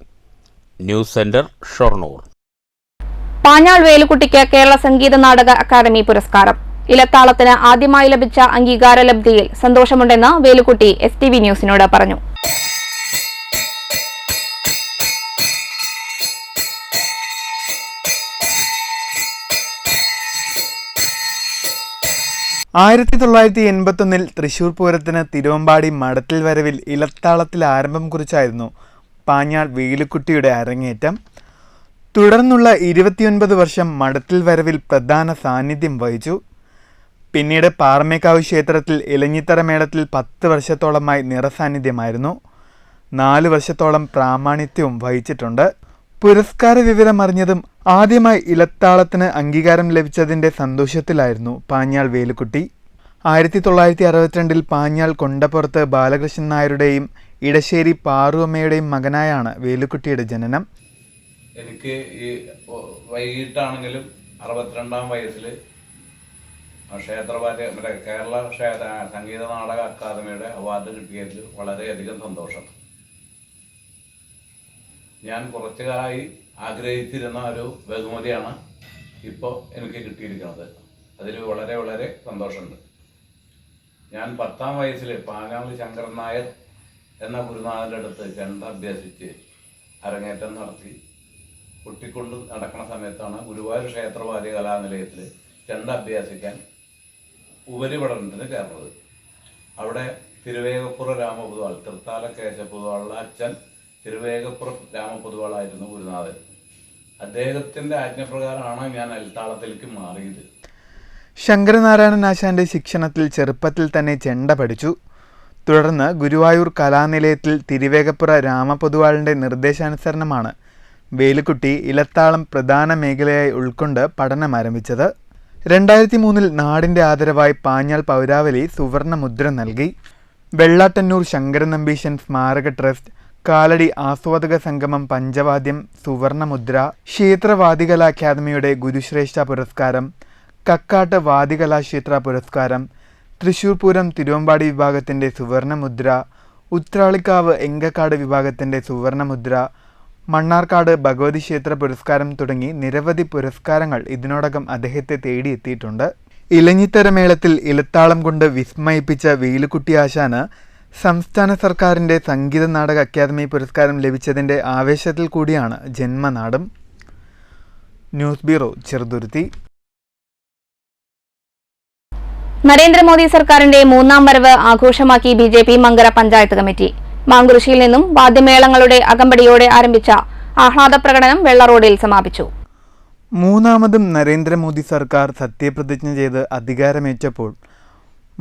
News centre, Shoranur. പാഞ്ഞാൾ വേലുക്കുട്ടിക്ക് കേരള സംഗീത നാടക അക്കാദമി പുരസ്കാരം. ഇലത്താളത്തിന് ആദ്യമായി ലഭിച്ച അംഗീകാര ലബ്ധിയിൽ സന്തോഷമുണ്ടെന്ന് വേലുക്കുട്ടി STV ന്യൂസിനോട് പറഞ്ഞു. ൽ തൃശൂർ പൂരത്തിന് തിരുവമ്പാടി മടത്തിൽ വരവിൽ ഇലത്താളത്തിൽ ആരംഭം കുറിച്ചായിരുന്നു പാഞ്ഞാൾ വേലുക്കുട്ടിയുടെ അരങ്ങേറ്റം. തുടർന്നുള്ള 29 വർഷം മടത്തിൽ വരവിൽ പ്രധാന സാന്നിധ്യം വഹിച്ചു. പിന്നീട് പാറമേക്കാവ് ക്ഷേത്രത്തിൽ ഇലഞ്ഞിത്തറ മേളത്തിൽ 10 വർഷത്തോളമായി നിറസാന്നിധ്യമായിരുന്നു. 4 വർഷത്തോളം പ്രാമാണിത്യവും വഹിച്ചിട്ടുണ്ട്. പുരസ്കാര വിവരം അറിഞ്ഞതും ആദ്യമായി ഇലത്താളത്തിന് അംഗീകാരം ലഭിച്ചതിൻ്റെ സന്തോഷത്തിലായിരുന്നു പാഞ്ഞാൾ വേലുക്കുട്ടി. 1962 പാഞ്ഞാൾ കൊണ്ടപ്പുറത്ത് ബാലകൃഷ്ണൻ നായരുടെയും ഇടശ്ശേരി പാറുവമ്മയുടെയും മകനായാണ് വേലുക്കുട്ടിയുടെ ജനനം. എനിക്ക് ഈ വൈകിട്ടാണെങ്കിലും 62ാം വയസ്സിൽ ക്ഷേത്രപാല കേരള സംഗീത നാടക അക്കാദമിയുടെ അവാർഡ് കിട്ടിയതിൽ വളരെയധികം സന്തോഷം. ഞാൻ കുറച്ചു കാലമായി ആഗ്രഹിച്ചിരുന്ന ഒരു ബഹുമതിയാണ് ഇപ്പോൾ എനിക്ക് കിട്ടിയിരിക്കുന്നത്. അതിൽ വളരെ വളരെ സന്തോഷമുണ്ട്. ഞാൻ 10ാം വയസ്സിൽ പാഞ്ഞാൾ ശങ്കരൻ നായർ എന്ന ഗുരുനാഥൻ്റെ അടുത്ത് ചെണ്ട അഭ്യസിച്ച് അരങ്ങേറ്റം നടത്തി കുട്ടിക്കൊണ്ട് നടക്കുന്ന സമയത്താണ് ഗുരുവായൂർ ക്ഷേത്രവാദ്യ കലാനിലയത്തിൽ ചെണ്ട അഭ്യസിക്കാൻ ഉപരിപഠനത്തിന് ചേർന്നത്. അവിടെ തിരുവേഗപ്പുറ രാമപൊതുവാൾ, തൃത്താല കേശപ്പൊതുവാളുടെ അച്ഛൻ തിരുവേഗപ്പുറ രാമപൊതുവാളായിരുന്നു ഗുരുനാഥൻ. അദ്ദേഹത്തിൻ്റെ ആജ്ഞപ്രകാരമാണ് ഞാൻ അൽത്താളത്തിലേക്ക് മാറിയത്. ശങ്കരനാരായണൻ ആശാന്റെ ശിക്ഷണത്തിൽ ചെറുപ്പത്തിൽ തന്നെ ചെണ്ട പഠിച്ചു. തുടർന്ന് ഗുരുവായൂർ കലാനിലയത്തിൽ തിരുവേഗപ്പുറ രാമപൊതുവാളിൻ്റെ നിർദ്ദേശാനുസരണമാണ് വേലുക്കുട്ടി ഇലത്താളം പ്രധാന മേഖലയായി ഉൾക്കൊണ്ട് പഠനം ആരംഭിച്ചത്. 2003 നാടിന്റെ ആദരവായി പാഞ്ഞാൾ പൗരാവലി സുവർണ മുദ്ര നൽകി. വെള്ളാട്ടന്നൂർ ശങ്കരൻ നമ്പീശൻ സ്മാരക ട്രസ്റ്റ്, കാലടി ആസ്വാദക സംഗമം പഞ്ചവാദ്യം സുവർണ മുദ്ര, ക്ഷേത്ര വാദികലാ അക്കാദമിയുടെ ഗുരുശ്രേഷ്ഠ പുരസ്കാരം, കക്കാട്ട് വാദികലാക്ഷേത്ര പുരസ്കാരം, തൃശൂർ പൂരം തിരുവമ്പാടി വിഭാഗത്തിന്റെ സുവർണ മുദ്ര, ഉത്രാളിക്കാവ് എങ്കക്കാട് വിഭാഗത്തിന്റെ സുവർണ മുദ്ര, മണ്ണാർക്കാട് ഭഗവതി ക്ഷേത്ര പുരസ്കാരം തുടങ്ങി നിരവധി പുരസ്കാരങ്ങൾ ഇതിനോടകം അദ്ദേഹത്തെ തേടിയെത്തിയിട്ടുണ്ട്. ഇലഞ്ഞിത്തരമേളത്തിൽ ഇലത്താളം കൊണ്ട് വിസ്മയിപ്പിച്ച വേലുക്കുട്ടി ആശാന് സംസ്ഥാന സർക്കാരിൻ്റെ സംഗീത നാടക അക്കാദമി പുരസ്കാരം ലഭിച്ചതിൻ്റെ ആവേശത്തിൽ കൂടിയാണ് ജന്മനാടും. News bureau, Cheruthuruthy. നരേന്ദ്രമോദി സർക്കാരിന്റെ 3ാം വരവ് ആഘോഷമാക്കി BJP മങ്കര പഞ്ചായത്ത് കമ്മിറ്റി. മാങ്കുറിശ്ശിയിൽ നിന്നും വാദ്യമേളങ്ങളുടെ അകമ്പടിയോടെ ആരംഭിച്ച ആഹ്ലാദ പ്രകടനം വെള്ള റോഡിൽ സമാപിച്ചു. 3ാമതും നരേന്ദ്രമോദി സർക്കാർ സത്യപ്രതിജ്ഞ ചെയ്ത് അധികാരമേറ്റപ്പോൾ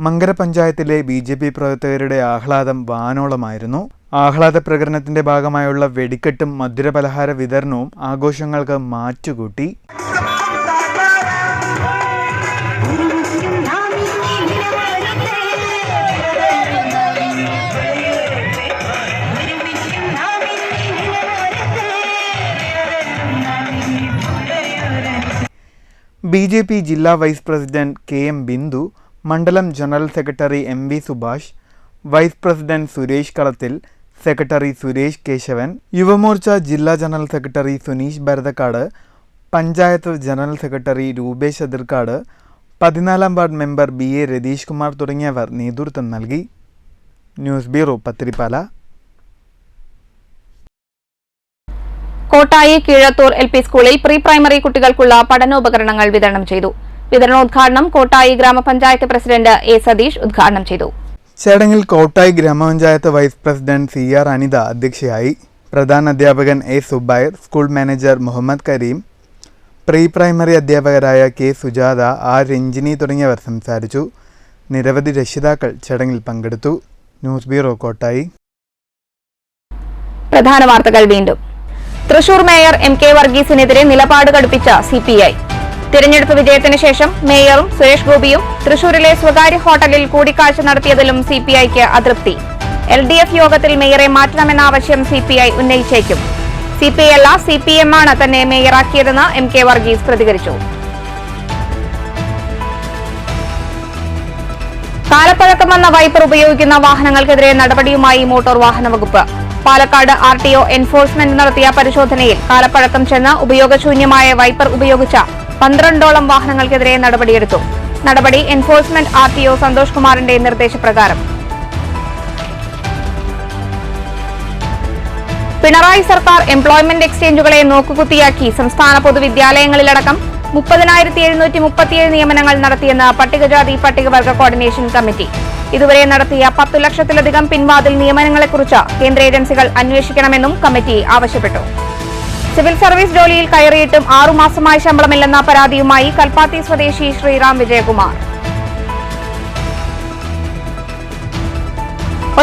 മങ്കര പഞ്ചായത്തിലെ BJP പ്രവർത്തകരുടെ ആഹ്ലാദം വാനോളമായിരുന്നു. ആഹ്ലാദ പ്രകടനത്തിന്റെ ഭാഗമായുള്ള വെടിക്കെട്ടും മധുരപലഹാര വിതരണവും ആഘോഷങ്ങൾക്ക് മാറ്റുകൂട്ടി. BJP ജില്ലാ വൈസ് പ്രസിഡന്റ് KM ബിന്ദു, മണ്ഡലം general secretary MV Subhash, vice president Suresh Kalathil, secretary Suresh Kesavan, Yuvamorcha ജില്ലാ general secretary Suneesh Bharathakkad, panchayat general secretary Rupesh Athirkkad, 14ാം ward member BA Ratheesh Kumar തുടങ്ങിയവർ നേതൃത്വം നൽകി. News bureau, Pathirippala. Kottayi Keezhathur LP സ്കൂളിൽ പ്രീ പ്രൈമറി കുട്ടികൾക്കുള്ള പഠനോപകരണങ്ങൾ വിതരണം ചെയ്തു. വിതരണോദ്ഘാടനം കോട്ടായി ഗ്രാമപഞ്ചായത്ത് പ്രസിഡന്റ് A സതീഷ് ഉദ്ഘാടനം ചെയ്തു. ചടങ്ങിൽ കോട്ടായി ഗ്രാമപഞ്ചായത്ത് വൈസ് പ്രസിഡന്റ് CR അനിത അധ്യക്ഷയായി. പ്രധാന അധ്യാപകൻ A Zubair, school manager Muhammad Karim, pre primary അധ്യാപകരായ K സുജാത, R രഞ്ജിനി തുടങ്ങിയവർ സംസാരിച്ചു. നിരവധി രക്ഷിതാക്കൾ ചടങ്ങിൽ പങ്കെടുത്തു. News bureau, Kottayi. പ്രധാന വാർത്തകൾ വീണ്ടും. തൃശൂർ മേയർ MK വർഗീസിനെതിരെ നിലപാട് കടുപ്പിച്ച CPI. തിരഞ്ഞെടുപ്പ് വിജയത്തിന് ശേഷം മേയറും സുരേഷ് ഗോപിയും തൃശൂരിലെ സ്വകാര്യ ഹോട്ടലിൽ കൂടിക്കാഴ്ച നടത്തിയതിലും CPIക്ക് അതൃപ്തി. LDF യോഗത്തിൽ മേയറെ മാറ്റണമെന്ന ആവശ്യം CPI ഉന്നയിച്ചേക്കും. CPI അല്ല CPM ആണ് തന്നെ മേയറാക്കിയതെന്ന് MK വർഗീസ് പ്രതികരിച്ചു. കാലപ്പഴക്കം വന്ന വൈപ്പർ ഉപയോഗിക്കുന്ന വാഹനങ്ങൾക്കെതിരെ നടപടിയുമായി മോട്ടോർ വാഹന വകുപ്പ്. പാലക്കാട് RTO എൻഫോഴ്സ്മെന്റ് നടത്തിയ പരിശോധനയിൽ കാലപ്പഴക്കം ചെന്ന് ഉപയോഗശൂന്യമായ വൈപ്പർ ഉപയോഗിച്ച 12ഓളം വാഹനങ്ങൾക്കെതിരെ നടപടിയെടുത്തു. നടപടി എൻഫോഴ്സ്മെന്റ് RTO സന്തോഷ് കുമാറിന്റെ നിർദ്ദേശപ്രകാരം. പിണറായി സർക്കാർ എംപ്ലോയ്മെന്റ് എക്സ്ചേഞ്ചുകളെ നോക്കുകുത്തിയാക്കി സംസ്ഥാന പൊതുവിദ്യാലയങ്ങളിലടക്കം 30,737 നിയമനങ്ങൾ നടത്തിയെന്ന് പട്ടികജാതി പട്ടികവർഗ കോർഡിനേഷൻ കമ്മിറ്റി. ഇതുവരെ നടത്തിയ 10 ലക്ഷത്തിലധികം പിൻവാതിൽ നിയമനങ്ങളെക്കുറിച്ച് കേന്ദ്ര ഏജൻസികൾ അന്വേഷിക്കണമെന്നും കമ്മിറ്റി ആവശ്യപ്പെട്ടു. സിവിൽ സർവീസ് ജോലിയിൽ കയറിയിട്ടും 6 മാസമായി ശമ്പളമില്ലെന്ന പരാതിയുമായി കൽപ്പാത്തി സ്വദേശി ശ്രീറാം വിജയകുമാർ.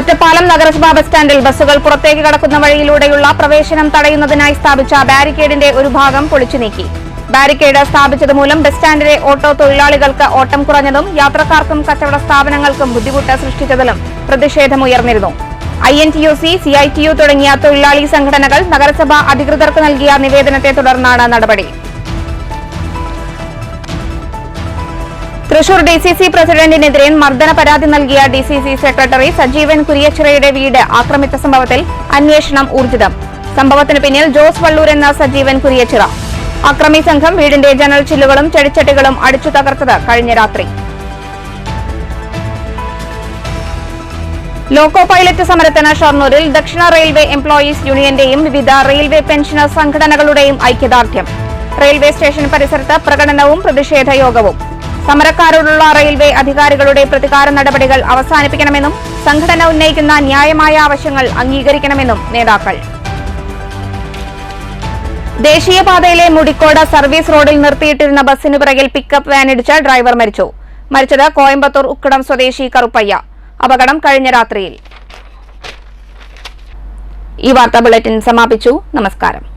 ഒറ്റപ്പാലം നഗരസഭാ ബസ് സ്റ്റാൻഡിൽ ബസ്സുകൾ പുറത്തേക്ക് കടക്കുന്ന വഴിയിലൂടെയുള്ള പ്രവേശനം തടയുന്നതിനായി സ്ഥാപിച്ച ബാരിക്കേഡിന്റെ ഒരു ഭാഗം പൊളിച്ചു നീക്കി. ബാരിക്കേഡ് സ്ഥാപിച്ചത് മൂലം ബസ് സ്റ്റാൻഡിലെ ഓട്ടോ തൊഴിലാളികൾക്ക് ഓട്ടം കുറഞ്ഞതും യാത്രക്കാർക്കും കച്ചവട സ്ഥാപനങ്ങൾക്കും ബുദ്ധിമുട്ട് സൃഷ്ടിച്ചതിലും പ്രതിഷേധമുയർന്നിരുന്നു. INTUC, CITU തുടങ്ങിയ തൊഴിലാളി സംഘടനകൾ നഗരസഭ അധികൃതർക്ക് നൽകിയ നിവേദനത്തെ തുടർന്നാണ് നടപടി. തൃശൂർ DCC പ്രസിഡന്റിനെതിരെ മർദ്ദന പരാതി നൽകിയ DCC സെക്രട്ടറി സജീവൻ കുരിയച്ചിറയുടെ വീട് ആക്രമിച്ച സംഭവത്തിൽ അന്വേഷണം ഊർജിതം. സംഭവത്തിന് പിന്നിൽ ജോസ് വള്ളൂർ എന്ന സജീവൻ കുരിയച്ചിറ. അക്രമി സംഘം വീടിന്റെ ജനൽ ചില്ലുകളും ചെടിച്ചട്ടികളും അടിച്ചു തകർത്തത് കഴിഞ്ഞ രാത്രി. ലോക്കോ പൈലറ്റ് സമരത്തിന് ഷൊർണൂരിൽ ദക്ഷിണ റെയിൽവേ എംപ്ലോയീസ് യൂണിയന്റെയും വിവിധ റെയിൽവേ പെൻഷനർ സംഘടനകളുടെയും ഐക്യദാർഢ്യം. റെയിൽവേ സ്റ്റേഷൻ പരിസരത്ത് പ്രകടനവും പ്രതിഷേധ യോഗവും. സമരക്കാരോടുള്ള റെയിൽവേ അധികാരികളുടെ പ്രതികാര നടപടികൾ അവസാനിപ്പിക്കണമെന്നും സംഘടന ഉന്നയിക്കുന്ന ന്യായമായ ആവശ്യങ്ങൾ അംഗീകരിക്കണമെന്നും നേതാക്കൾ. ദേശീയപാതയിലെ മുടിക്കോട് സർവീസ് റോഡിൽ നിർത്തിയിട്ടിരുന്ന ബസ്സിനു പിറകിൽ പിക്കപ്പ് വാനിടിച്ച് ഡ്രൈവർ മരിച്ചു. മരിച്ചത് കോയമ്പത്തൂർ ഉക്കടം സ്വദേശി കറുപ്പയ്യ. അപകടം കഴിഞ്ഞ രാത്രിയിൽ. ഈ വാർത്താ ബുള്ളറ്റിൻ സമാപിച്ചു. നമസ്കാരം.